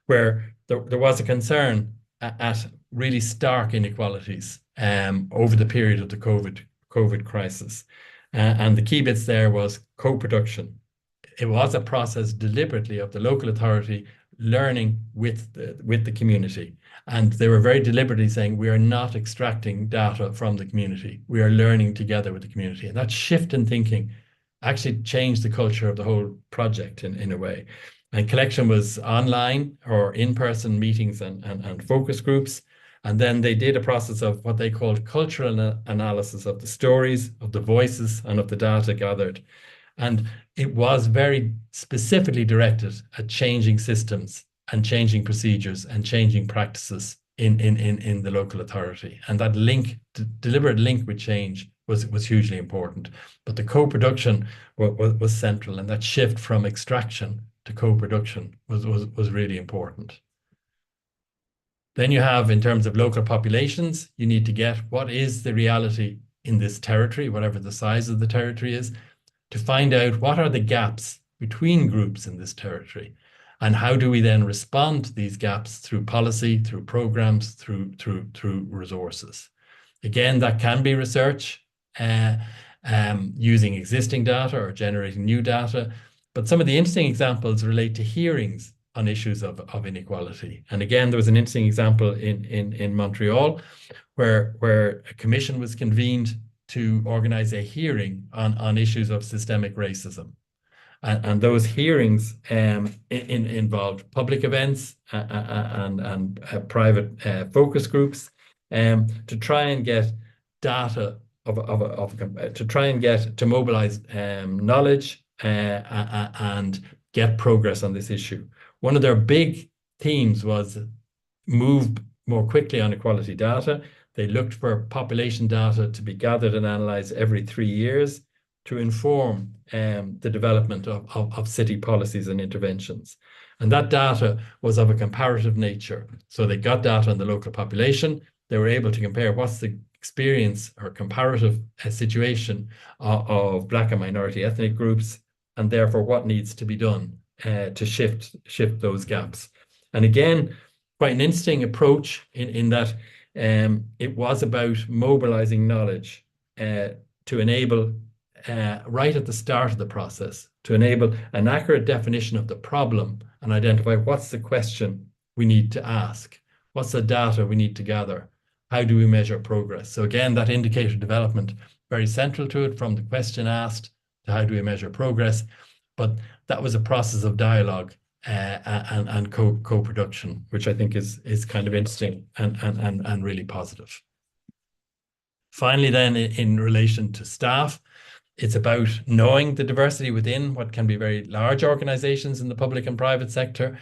where there was a concern at really stark inequalities over the period of the COVID crisis. And the key bits there was co-production. It was a process deliberately of the local authority learning with the community. And they were very deliberately saying, we are not extracting data from the community. We are learning together with the community. And that shift in thinking actually changed the culture of the whole project in a way. And collection was online or in-person meetings and focus groups. And then they did a process of what they called cultural analysis of the stories, of the voices, and of the data gathered. And it was very specifically directed at changing systems and changing procedures and changing practices in the local authority. And that link, deliberate link with change was hugely important. But the co-production was central, and that shift from extraction to co-production was really important. Then you have, in terms of local populations, you need to get what is the reality in this territory, whatever the size of the territory is, to find out what are the gaps between groups in this territory, and how do we then respond to these gaps through policy, through programs, through resources. Again, that can be research, using existing data or generating new data. But some of the interesting examples relate to hearings on issues of inequality. And again, there was an interesting example in Montreal where a commission was convened to organize a hearing on issues of systemic racism. And those hearings involved public events and private focus groups to try and get data to mobilize knowledge and get progress on this issue. One of their big themes was move more quickly on equality data. They looked for population data to be gathered and analyzed every 3 years to inform the development of city policies and interventions. And that data was of a comparative nature. So they got data on the local population. They were able to compare what's the experience or comparative situation of Black and minority ethnic groups, and therefore what needs to be done to shift those gaps. And again, quite an interesting approach in that it was about mobilizing knowledge to enable, right at the start of the process, to enable an accurate definition of the problem and identify what's the question we need to ask, what's the data we need to gather, how do we measure progress. So again, that indicator development, very central to it, from the question asked to how do we measure progress. But that was a process of dialogue and co-production, which I think is kind of interesting and really positive. Finally, then, in relation to staff, it's about knowing the diversity within what can be very large organizations in the public and private sector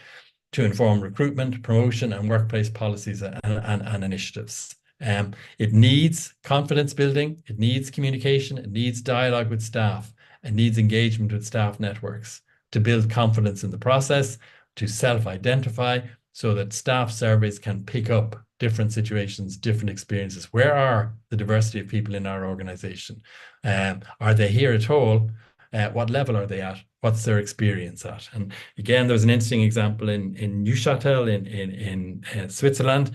to inform recruitment, promotion, and workplace policies and initiatives. It needs confidence building, it needs communication, it needs dialogue with staff, it needs engagement with staff networks to build confidence in the process, to self-identify so that staff surveys can pick up different situations, different experiences. Where are the diversity of people in our organization? Are they here at all? What level are they at? What's their experience at? And again, there's an interesting example in Neuchâtel in Switzerland,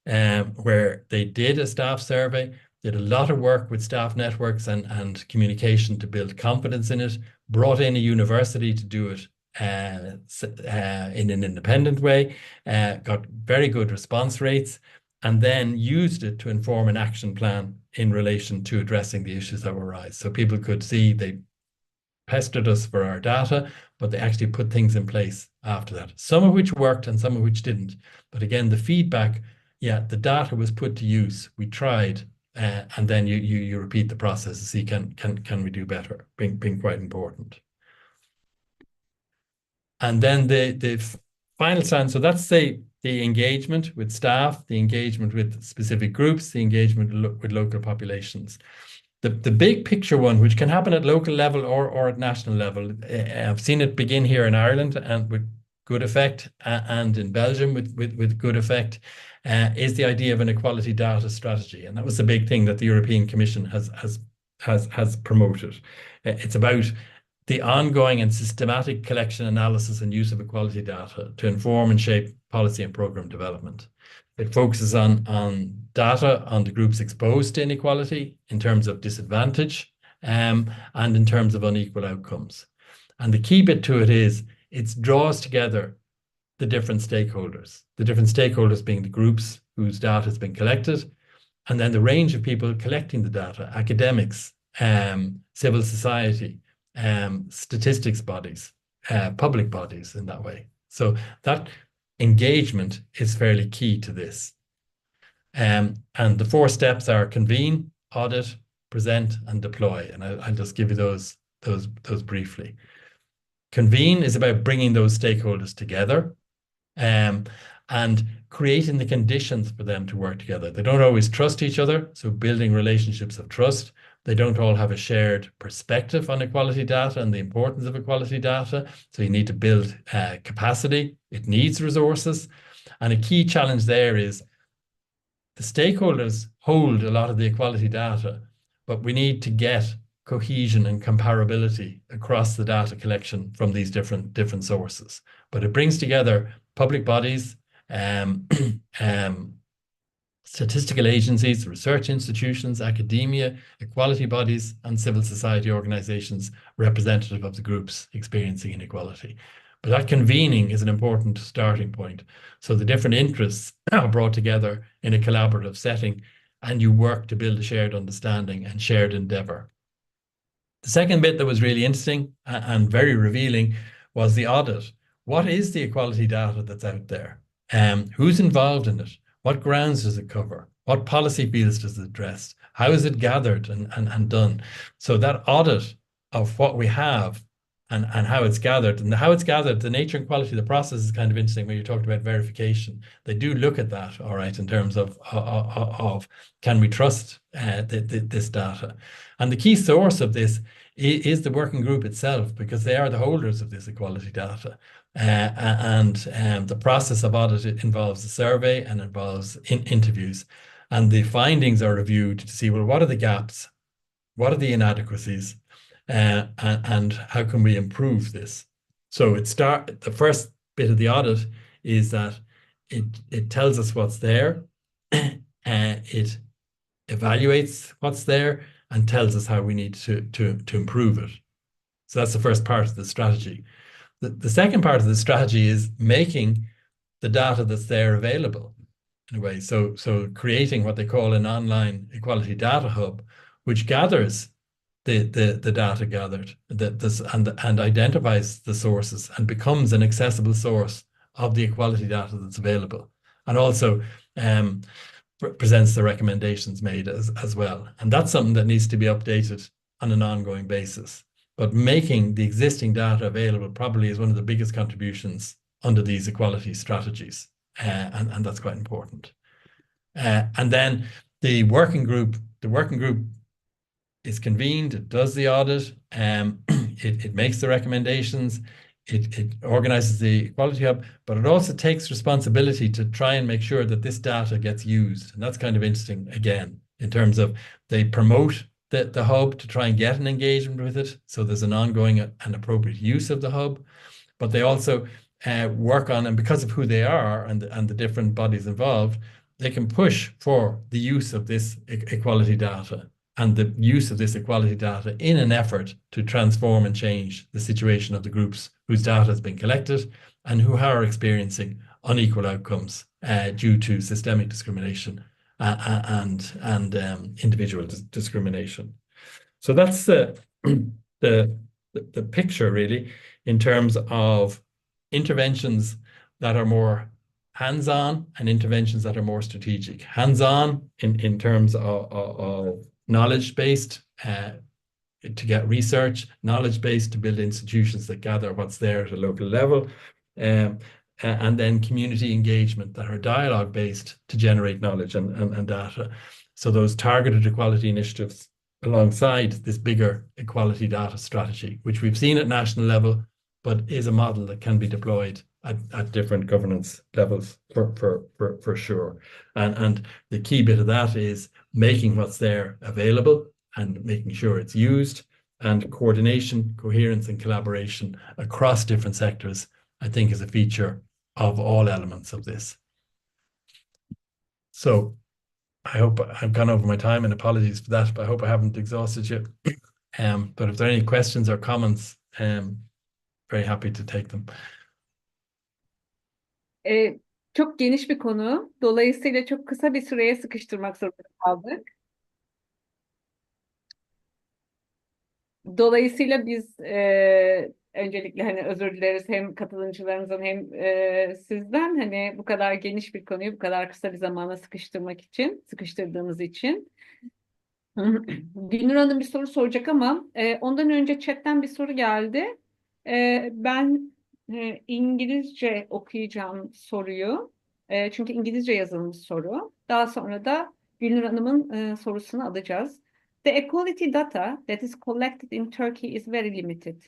where they did a staff survey, did a lot of work with staff networks and communication to build confidence in it, brought in a university to do it in an independent way, got very good response rates, and then used it to inform an action plan in relation to addressing the issues that arise. So people could see they pestered us for our data, but they actually put things in place after that, some of which worked and some of which didn't. But again, the feedback, yeah, the data was put to use, we tried, and then you repeat the process to see can we do better, being quite important. And then the final stand, so that's the engagement with staff, the engagement with specific groups, the engagement with local populations. The big picture one, which can happen at local level or at national level, I've seen it begin here in Ireland and with good effect, and in Belgium with good effect, is the idea of an equality data strategy. And that was the big thing that the European Commission has promoted. It's about the ongoing and systematic collection, analysis, and use of equality data to inform and shape policy and program development. It focuses on data on the groups exposed to inequality in terms of disadvantage and in terms of unequal outcomes. And the key bit to it is it draws together the different stakeholders being the groups whose data has been collected, and then the range of people collecting the data, academics, civil society, statistics bodies, public bodies in that way. So that engagement is fairly key to this. And the 4 steps are convene, audit, present, and deploy. And I'll just give you those briefly. Convene is about bringing those stakeholders together and creating the conditions for them to work together. They don't always trust each other, so building relationships of trust. They don't all have a shared perspective on equality data and the importance of equality data. So you need to build capacity. It needs resources. And a key challenge there is the stakeholders hold a lot of the equality data, but we need to get cohesion and comparability across the data collection from these different sources. But it brings together public bodies, statistical agencies, research institutions, academia, equality bodies, and civil society organizations representative of the groups experiencing inequality. But that convening is an important starting point. So the different interests are brought together in a collaborative setting, and you work to build a shared understanding and shared endeavor. The second bit that was really interesting and very revealing was the audit. What is the equality data that's out there? Who's involved in it? What grounds does it cover? What policy fields does it address? How is it gathered and done? So that audit of what we have and how it's gathered, the nature and quality of the process is kind of interesting when you talked about verification. They do look at that, all right, in terms of can we trust this data? And the key source of this is the working group itself, because they are the holders of this equality data. The process of audit involves a survey and involves interviews. And the findings are reviewed to see, well, what are the gaps? What are the inadequacies? And how can we improve this? So the first bit of the audit is that it tells us what's there, it evaluates what's there, and tells us how we need to improve it. So that's the first part of the strategy. The second part of the strategy is making the data that's there available in a way. So creating what they call an online equality data hub, which gathers the data gathered and identifies the sources and becomes an accessible source of the equality data that's available, and also presents the recommendations made as well. And that's something that needs to be updated on an ongoing basis. But making the existing data available probably is one of the biggest contributions under these equality strategies, and that's quite important. And then the working group is convened, it does the audit, it makes the recommendations, it organizes the equality hub, but it also takes responsibility to try and make sure that this data gets used. And that's kind of interesting, again, in terms of they promote the hub to try and get an engagement with it. So there's an ongoing and appropriate use of the hub, but they also work on, and because of who they are and the different bodies involved, they can push for the use of this equality data and the use of this equality data in an effort to transform and change the situation of the groups whose data has been collected and who are experiencing unequal outcomes due to systemic discrimination and individual discrimination. So that's the picture, really, in terms of interventions that are more hands-on and interventions that are more strategic. Hands-on in terms of knowledge-based to get research, knowledge-based to build institutions that gather what's there at a local level, and then community engagement that are dialogue-based to generate knowledge and data. So those targeted equality initiatives alongside this bigger equality data strategy, which we've seen at national level, but is a model that can be deployed at different governance levels for sure. And the key bit of that is making what's there available and making sure it's used, and coordination, coherence, and collaboration across different sectors, I think, is a feature of all elements of this. So I hope I've gone over my time, and apologies for that, but I hope I haven't exhausted you. But if there are any questions or comments, very happy to take them. Çok geniş bir konu. Dolayısıyla çok kısa bir süreye sıkıştırmak zorunda kaldık. Dolayısıyla biz öncelikle hani özür dileriz hem katılımcılarımızdan hem sizden hani bu kadar geniş bir konuyu bu kadar kısa bir zamana sıkıştırdığımız için. Gülnur Hanım bir soru soracak ama ondan önce chatten bir soru geldi. Ben İngilizce okuyacağım soruyu. Çünkü İngilizce yazılmış soru. Daha sonra da Gülnur Hanım'ın sorusunu alacağız. The equality data that is collected in Turkey is very limited.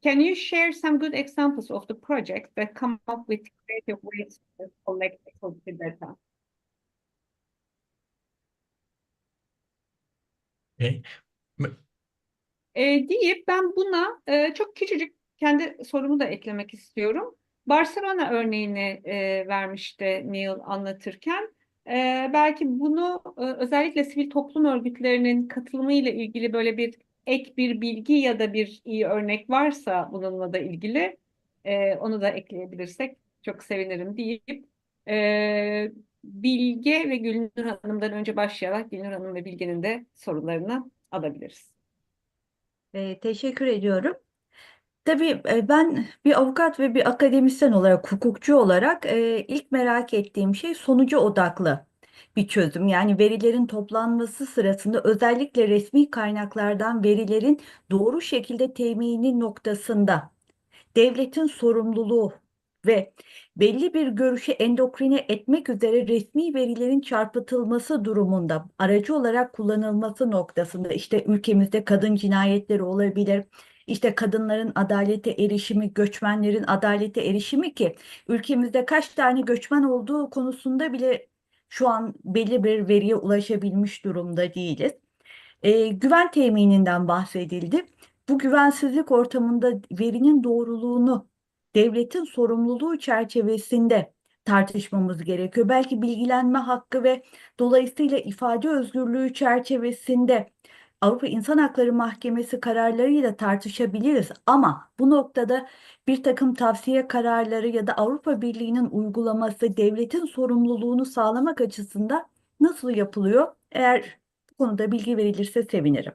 Can you share some good examples of the projects that come up with creative ways to collect equality data? Okay. Deyip ben buna çok küçücük kendi sorumu da eklemek istiyorum. Barcelona örneğini vermişti Neil anlatırken. Belki bunu özellikle sivil toplum örgütlerinin katılımıyla ilgili böyle bir ek bir bilgi ya da bir iyi örnek varsa bununla da ilgili onu da ekleyebilirsek çok sevinirim deyip Bilge ve Gülnur Hanım'dan önce başlayarak Gülnur Hanım ve Bilge'nin de sorularını alabiliriz. Teşekkür ediyorum. Tabii ben bir avukat ve bir akademisyen olarak, hukukçu olarak ilk merak ettiğim şey sonucu odaklı bir çözüm. Yani verilerin toplanması sırasında özellikle resmi kaynaklardan verilerin doğru şekilde temini noktasında devletin sorumluluğu ve belli bir görüşü endokrine etmek üzere resmi verilerin çarpıtılması durumunda aracı olarak kullanılması noktasında işte ülkemizde kadın cinayetleri olabilir, işte kadınların adalete erişimi, göçmenlerin adalete erişimi ki ülkemizde kaç tane göçmen olduğu konusunda bile şu an belli bir veriye ulaşabilmiş durumda değiliz. Güven temininden bahsedildi. Bu güvensizlik ortamında verinin doğruluğunu devletin sorumluluğu çerçevesinde tartışmamız gerekiyor. Belki bilgilenme hakkı ve dolayısıyla ifade özgürlüğü çerçevesinde Avrupa İnsan Hakları Mahkemesi kararlarıyla tartışabiliriz. Ama bu noktada bir takım tavsiye kararları ya da Avrupa Birliği'nin uygulaması devletin sorumluluğunu sağlamak açısından nasıl yapılıyor? Eğer bu konuda bilgi verilirse sevinirim.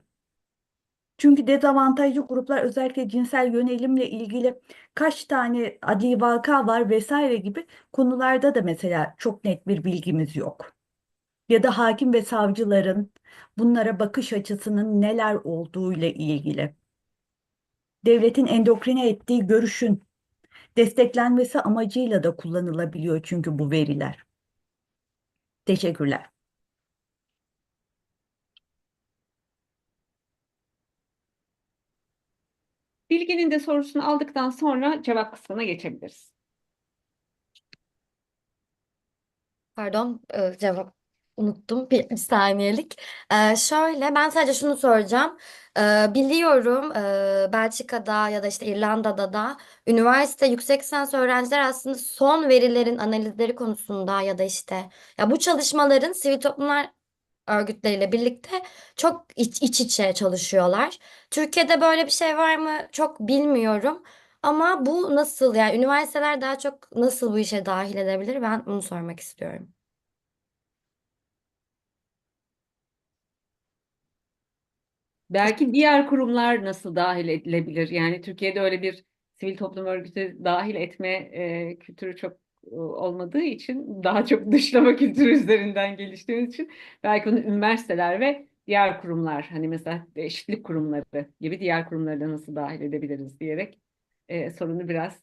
Çünkü dezavantajlı gruplar özellikle cinsel yönelimle ilgili kaç tane adli vaka var vesaire gibi konularda da mesela çok net bir bilgimiz yok. Ya da hakim ve savcıların bunlara bakış açısının neler olduğuyla ilgili. Devletin endokrine ettiği görüşün desteklenmesi amacıyla da kullanılabiliyor çünkü bu veriler. Teşekkürler. Bilge'nin de sorusunu aldıktan sonra cevap kısmına geçebiliriz. Pardon, cevap unuttum bir saniyelik. Şöyle ben sadece şunu soracağım. Biliyorum Belçika'da ya da işte İrlanda'da da üniversite yüksek lisans öğrenciler aslında son verilerin analizleri konusunda ya da işte ya bu çalışmaların sivil toplumlar örgütleriyle birlikte çok iç içe çalışıyorlar. Türkiye'de böyle bir şey var mı çok bilmiyorum. Ama bu nasıl yani üniversiteler daha çok nasıl bu işe dahil edebilir? Ben bunu sormak istiyorum. Belki diğer kurumlar nasıl dahil edilebilir? Yani Türkiye'de öyle bir sivil toplum örgütü dahil etme kültürü çok olmadığı için daha çok dışlama kültürü üzerinden geliştiğimiz için belki bunu üniversiteler ve diğer kurumlar hani mesela eşitlik kurumları gibi diğer kurumları da nasıl dahil edebiliriz diyerek sorunu biraz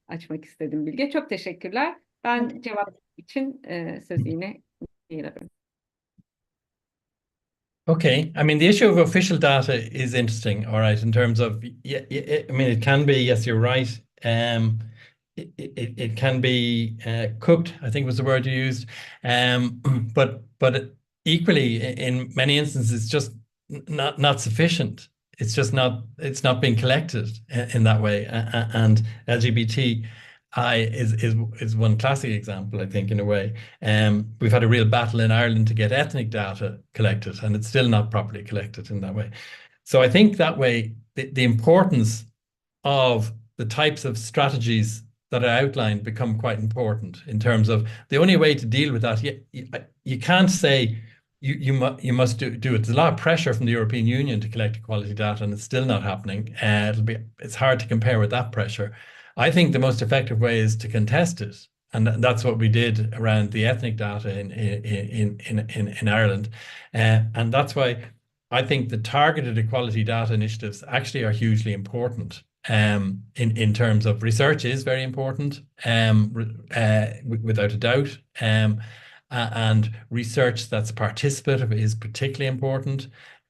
açmak istedim Bilge. Çok teşekkürler. Ben cevap için sözü yine veriyorum. Okay, I mean, the issue of official data is interesting, all right, in terms of, yeah, I mean, it can be, yes, you're right. It can be cooked, I think was the word you used. But equally, in many instances, it's just not sufficient. It's just not, it's not being collected in that way. And LGBTI is one classic example, I think, in a way. We've had a real battle in Ireland to get ethnic data collected, and it's still not properly collected in that way. So I think that way, the importance of the types of strategies that are outlined become quite important in terms of the only way to deal with that. You can't say you must do it. There's a lot of pressure from the European Union to collect equality data, and it's still not happening. It's hard to compare with that pressure. I think the most effective way is to contest it, and that's what we did around the ethnic data in Ireland, and that's why I think the targeted equality data initiatives actually are hugely important. In terms of research is very important, without a doubt. And research that's participative is particularly important.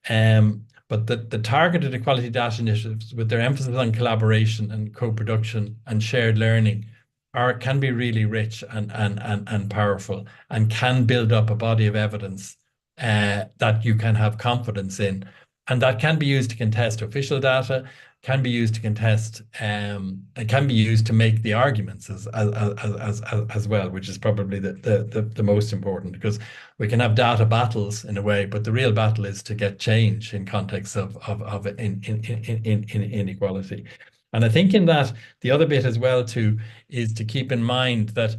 But the targeted equality data initiatives, with their emphasis on collaboration and co-production and shared learning, can be really rich and powerful, and can build up a body of evidence that you can have confidence in, and that can be used to contest official data, can be used to contest, it can be used to make the arguments as well, which is probably the most important, because we can have data battles in a way, but the real battle is to get change in context of inequality. And I think in that, the other bit as well too is to keep in mind that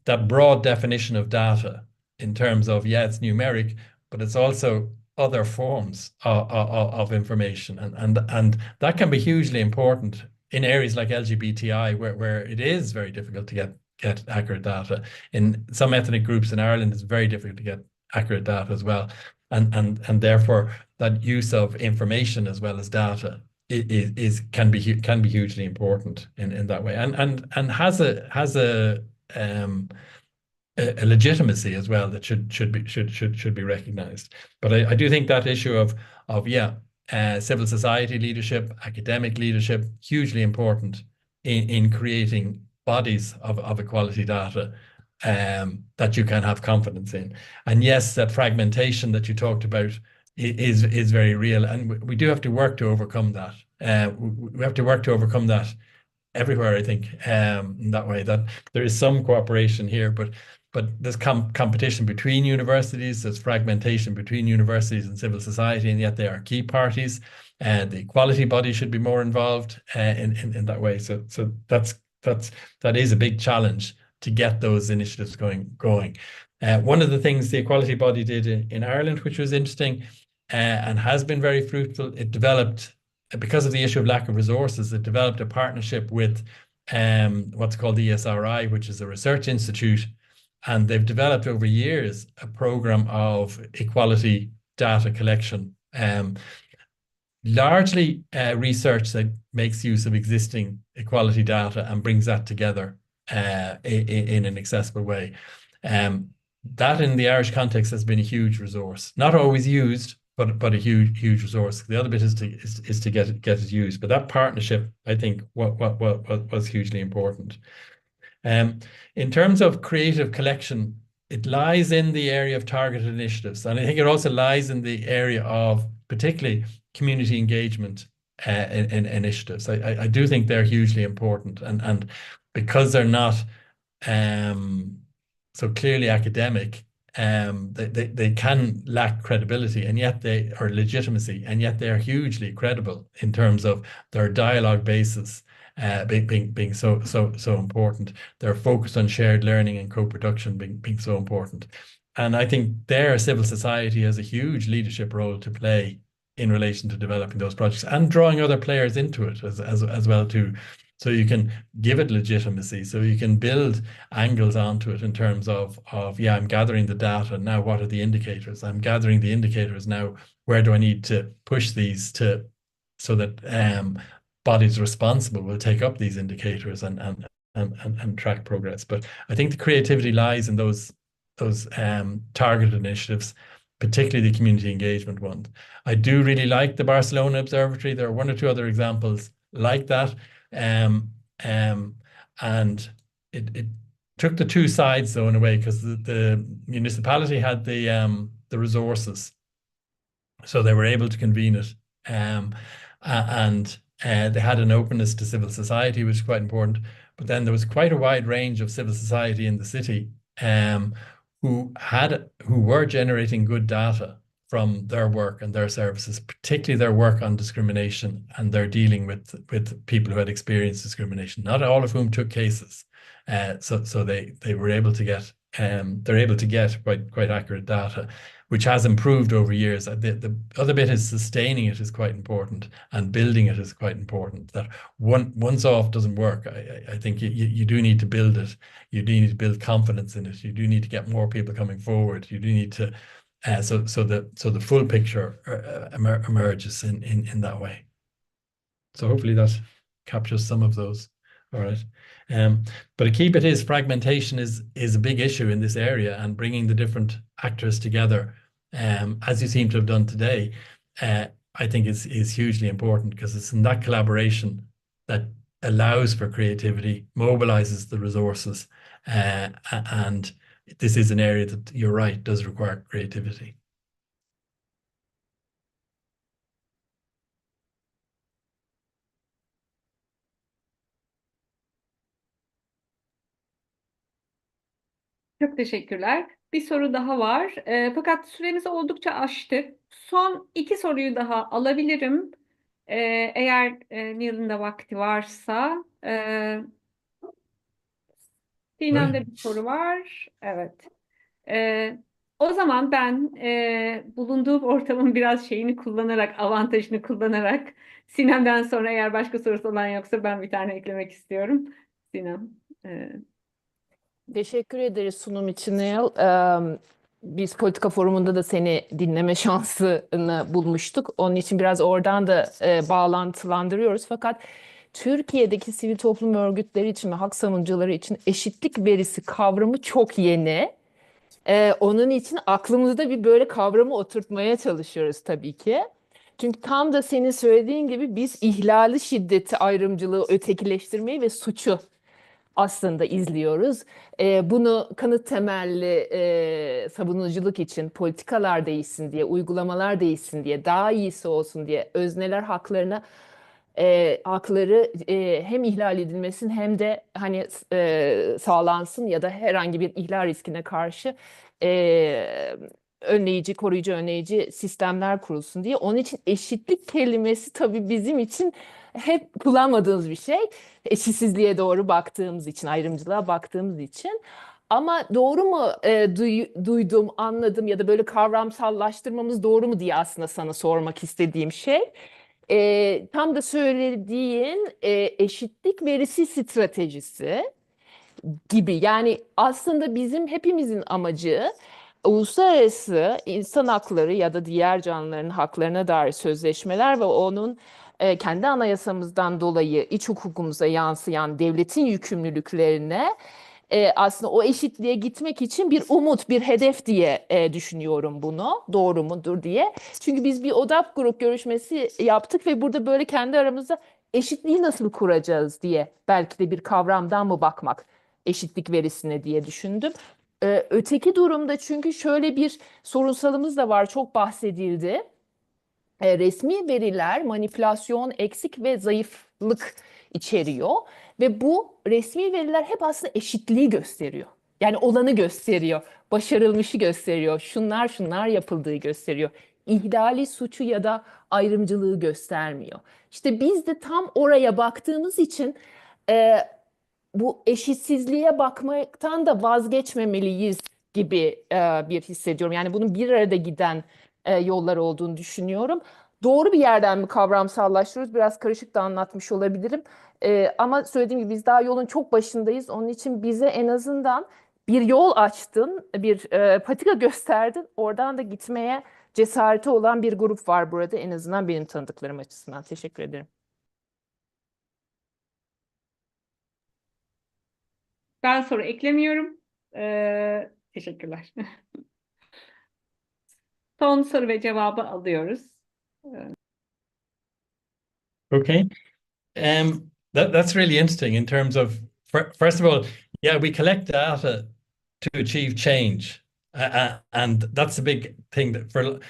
that broad definition of data in terms of, yeah, it's numeric, but it's also other forms of information, and that can be hugely important in areas like LGBTI, where it is very difficult to get accurate data. In some ethnic groups in Ireland, it's very difficult to get accurate data as well, and therefore that use of information as well as data can be hugely important in that way, and has a legitimacy as well that should be recognized. But I do think that issue of civil society leadership, academic leadership, hugely important in creating bodies of equality data that you can have confidence in. And yes, that fragmentation that you talked about is very real, and we do have to work to overcome that. We have to work to overcome that everywhere, I think, in that way, that there is some cooperation here, but there's competition between universities, there's fragmentation between universities and civil society, and yet they are key parties, and the equality body should be more involved in that way. So that is a big challenge to get those initiatives going. One of the things the equality body did in Ireland, which was interesting and has been very fruitful, it developed, because of the issue of lack of resources, it developed a partnership with what's called the ESRI, which is a research institute, and they've developed over years a program of equality data collection, largely research that makes use of existing equality data and brings that together in an accessible way. That in the Irish context has been a huge resource, not always used, but a huge resource. The other bit is to get it used. But that partnership, I think, was hugely important. In terms of creative collection, it lies in the area of targeted initiatives, and I think it also lies in the area of particularly community engagement in initiatives. I do think they're hugely important, and because they're not so clearly academic, they can lack credibility, and yet they are legitimacy, and yet they are hugely credible in terms of their dialogue basis being so important. They're focused on shared learning and co-production being so important. And I think there civil society has a huge leadership role to play in relation to developing those projects and drawing other players into it as well too. So you can give it legitimacy, so you can build angles onto it in terms of yeah, I'm gathering the data, now what are the indicators? I'm gathering the indicators, now where do I need to push these to, so that bodies responsible will take up these indicators and track progress. But I think the creativity lies in those targeted initiatives, particularly the community engagement ones. I do really like the Barcelona Observatory. There are one or two other examples like that. And it took the two sides though in a way, because the municipality had the resources, so they were able to convene it, and they had an openness to civil society, which is quite important. But then there was quite a wide range of civil society in the city who were generating good data from their work and their services, particularly their work on discrimination and their dealing with people who had experienced discrimination, not all of whom took cases. So they were able to get they're able to get quite accurate data, which has improved over years. The other bit is sustaining it is quite important, and building it is quite important. That once off doesn't work. I think you do need to build it. You do need to build confidence in it. You do need to get more people coming forward. You do need to so the full picture emerges in that way. So hopefully that captures some of those. All right. But a key bit is fragmentation is a big issue in this area, and bringing the different actors together, as you seem to have done today, I think is hugely important, because it's in that collaboration that allows for creativity, mobilizes the resources, and this is an area that, you're right, does require creativity. Çok teşekkürler. Bir soru daha var. Fakat süremizi oldukça aştık. Son 2 soruyu daha alabilirim. Eğer Neil'in de vakti varsa. Sinem'de bir soru var. Evet. O zaman ben bulunduğum ortamın biraz şeyini kullanarak, avantajını kullanarak, Sinem'den sonra eğer başka sorusu olan yoksa ben bir tane eklemek istiyorum. Sinem. Teşekkür ederiz sunum için Neil. Biz politika forumunda da seni dinleme şansını bulmuştuk. Onun için biraz oradan da bağlantılandırıyoruz. Fakat Türkiye'deki sivil toplum örgütleri için ve hak savunucuları için eşitlik verisi kavramı çok yeni. Onun için aklımızda bir böyle kavramı oturtmaya çalışıyoruz tabii ki. Çünkü tam da senin söylediğin gibi biz ihlali, şiddeti, ayrımcılığı, ötekileştirmeyi ve suçu aslında izliyoruz. Bunu kanıt temelli savunuculuk için politikalar değişsin diye, uygulamalar değişsin diye, daha iyisi olsun diye özneler hakları hem ihlal edilmesin hem de hani sağlansın ya da herhangi bir ihlal riskine karşı önleyici, koruyucu, önleyici sistemler kurulsun diye. Onun için eşitlik kelimesi tabii bizim için hep kullanmadığımız bir şey. Eşitsizliğe doğru baktığımız için, ayrımcılığa baktığımız için. Ama doğru mu duydum, anladım ya da böyle kavramsallaştırmamız doğru mu diye aslında sana sormak istediğim şey. Tam da söylediğin eşitlik verisi stratejisi gibi. Yani aslında bizim hepimizin amacı uluslararası insan hakları ya da diğer canlıların haklarına dair sözleşmeler ve onun kendi anayasamızdan dolayı iç hukukumuza yansıyan devletin yükümlülüklerine aslında o eşitliğe gitmek için bir umut, bir hedef diye düşünüyorum bunu. Doğru mudur diye. Çünkü biz bir ODAP grup görüşmesi yaptık ve burada böyle kendi aramızda eşitliği nasıl kuracağız diye belki de bir kavramdan mı bakmak eşitlik verisine diye düşündüm. Öteki durumda çünkü şöyle bir sorunsalımız da var, çok bahsedildi. Resmi veriler manipülasyon, eksik ve zayıflık içeriyor ve bu resmi veriler hep aslında eşitliği gösteriyor. Yani olanı gösteriyor, başarılmışı gösteriyor, şunlar yapıldığı gösteriyor. İhlali, suçu ya da ayrımcılığı göstermiyor. İşte biz de tam oraya baktığımız için bu eşitsizliğe bakmaktan da vazgeçmemeliyiz gibi bir hissediyorum. Yani bunun bir arada giden yollar olduğunu düşünüyorum. Doğru bir yerden mi kavramsallaştırıyoruz? Biraz karışık da anlatmış olabilirim. Ama söylediğim gibi biz daha yolun çok başındayız. Onun için bize en azından bir yol açtın, bir patika gösterdin. Oradan da gitmeye cesareti olan bir grup var burada. En azından benim tanıdıklarım açısından. Teşekkür ederim. Ben soru eklemiyorum. Teşekkürler. Son soru ve cevabı alıyoruz. Okay. That's really interesting in terms of, first of all, yeah, we collect data to achieve change. And that's a big thing that for a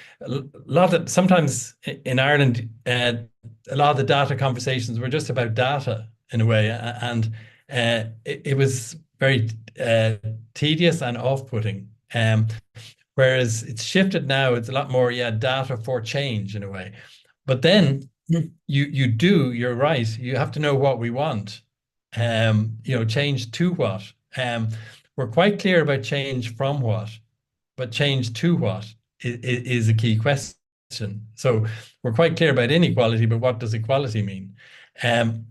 lot of, sometimes in Ireland, a lot of the data conversations were just about data in a way. And it was very tedious and off-putting. Whereas it's shifted now, it's a lot more, yeah, data for change in a way. But then you're right. You have to know what we want. Change to what. we're quite clear about change from what, but change to what is a key question. So we're quite clear about inequality, but what does equality mean? And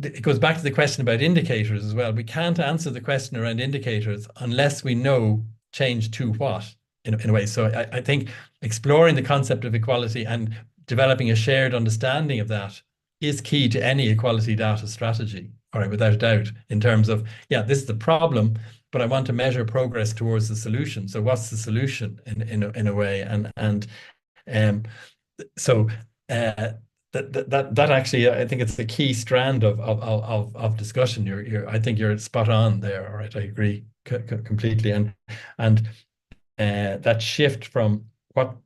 it goes back to the question about indicators as well. We can't answer the question around indicators unless we know change to what in a way. So I think exploring the concept of equality and developing a shared understanding of that is key to any equality data strategy, all right, without a doubt, in terms of, yeah, this is the problem, but I want to measure progress towards the solution. So what's the solution in a way? So that actually, I think it's the key strand of discussion. I think you're spot on there. All right, I agree completely. And that shift from what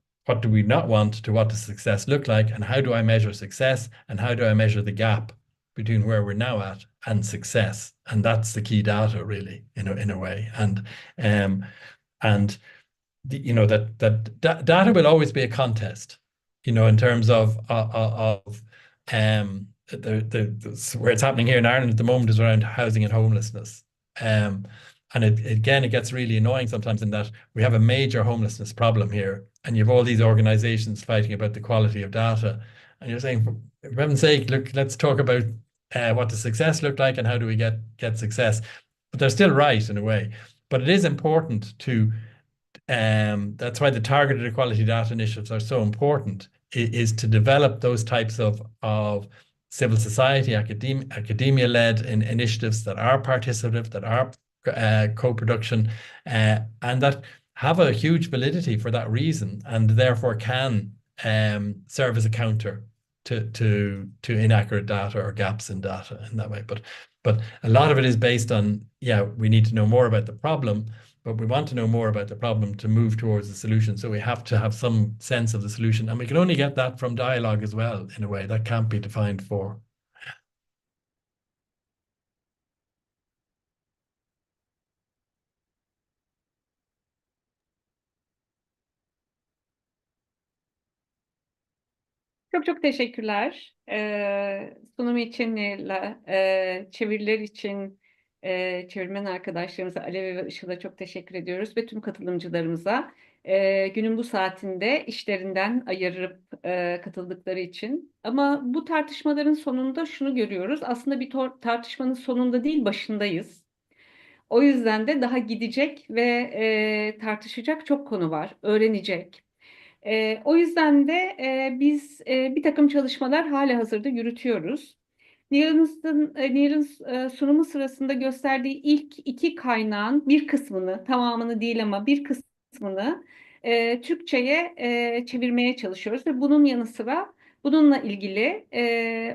do we not want to what does success look like, and how do I measure success, and how do I measure the gap between where we're now at and success? And that's the key data, really, in a way. That data will always be a contest, in terms of where it's happening here in Ireland at the moment is around housing and homelessness. And it gets really annoying sometimes in that we have a major homelessness problem here, and you have all these organizations fighting about the quality of data. And you're saying, for heaven's sake, look, let's talk about what does success look like and how do we get success. But they're still right in a way. But it is important to, that's why the targeted equality data initiatives are so important, is to develop those types of civil society, academia-led initiatives that are participative, that are co-production, and that have a huge validity for that reason, and therefore can serve as a counter to inaccurate data or gaps in data in that way. But a lot of it is based on, yeah, we need to know more about the problem, but we want to know more about the problem to move towards the solution. So we have to have some sense of the solution, and we can only get that from dialogue as well, in a way that can't be defined for. Çok çok teşekkürler. Sunum için, çeviriler için çevirmen arkadaşlarımıza, Alev ve Işıl'a çok teşekkür ediyoruz ve tüm katılımcılarımıza günün bu saatinde işlerinden ayırıp katıldıkları için. Ama bu tartışmaların sonunda şunu görüyoruz. Aslında bir tartışmanın sonunda değil, başındayız. O yüzden de daha gidecek ve tartışacak çok konu var, öğrenecek. O yüzden de biz bir takım çalışmalar halihazırda yürütüyoruz. Niall'ın sunumu sırasında gösterdiği ilk iki kaynağın bir kısmını, tamamını değil ama bir kısmını Türkçe'ye çevirmeye çalışıyoruz ve bunun yanı sıra bununla ilgili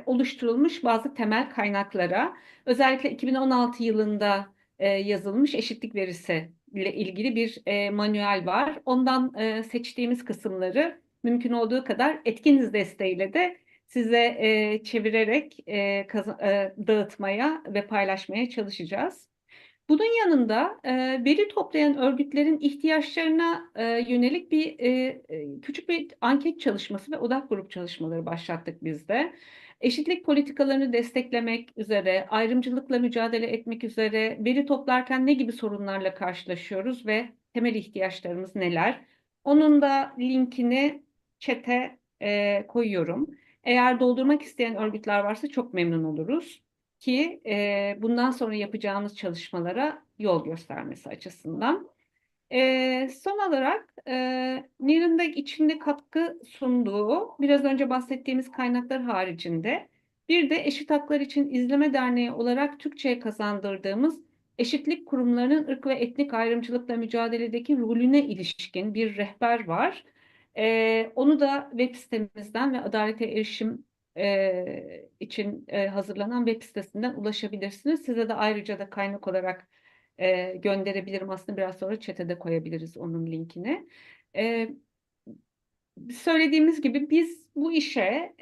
oluşturulmuş bazı temel kaynaklara, özellikle 2016 yılında yazılmış Eşitlik Verisi ile ilgili bir manuel var. Ondan seçtiğimiz kısımları mümkün olduğu kadar etkiniz desteğiyle de size çevirerek dağıtmaya ve paylaşmaya çalışacağız. Bunun yanında veri toplayan örgütlerin ihtiyaçlarına yönelik küçük bir anket çalışması ve odak grup çalışmaları başlattık biz de. Eşitlik politikalarını desteklemek üzere, ayrımcılıkla mücadele etmek üzere veri toplarken ne gibi sorunlarla karşılaşıyoruz ve temel ihtiyaçlarımız neler? Onun da linkini chat'e koyuyorum. Eğer doldurmak isteyen örgütler varsa çok memnun oluruz ki bundan sonra yapacağımız çalışmalara yol göstermesi açısından. Son olarak Nedir'in de içinde katkı sunduğu, biraz önce bahsettiğimiz kaynaklar haricinde bir de Eşit Haklar İçin İzleme Derneği olarak Türkçe'ye kazandırdığımız eşitlik kurumlarının ırk ve etnik ayrımcılıkla mücadeledeki rolüne ilişkin bir rehber var. Onu da web sitemizden ve adalete erişim için hazırlanan web sitesinden ulaşabilirsiniz. Size de ayrıca da kaynak olarak gönderebilirim. Aslında biraz sonra chat'e de koyabiliriz onun linkini. Söylediğimiz gibi biz bu işe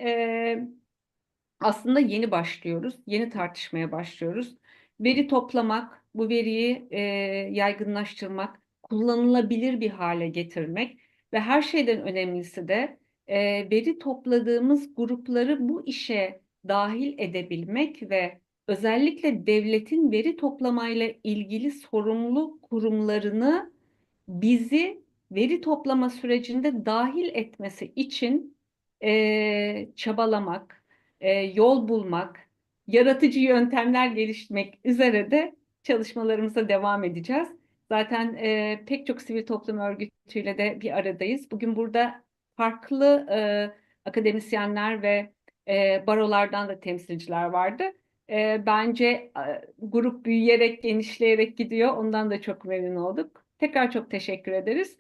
aslında yeni başlıyoruz. Yeni tartışmaya başlıyoruz. Veri toplamak, bu veriyi yaygınlaştırmak, kullanılabilir bir hale getirmek ve her şeyden önemlisi de veri topladığımız grupları bu işe dahil edebilmek ve özellikle devletin veri toplamayla ilgili sorumlu kurumlarını bizi veri toplama sürecinde dahil etmesi için çabalamak, yol bulmak, yaratıcı yöntemler geliştirmek üzere de çalışmalarımıza devam edeceğiz. Zaten pek çok sivil toplum örgütüyle de bir aradayız. Bugün burada farklı akademisyenler ve barolardan da temsilciler vardı. Bence grup büyüyerek, genişleyerek gidiyor. Ondan da çok memnun olduk. Tekrar çok teşekkür ederiz.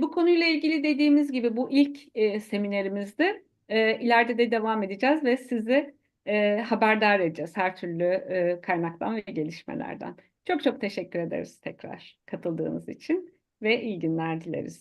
Bu konuyla ilgili dediğimiz gibi bu ilk seminerimizde. İleride de devam edeceğiz ve sizi haberdar edeceğiz her türlü kaynaktan ve gelişmelerden. Çok çok teşekkür ederiz tekrar katıldığınız için ve iyi günler dileriz.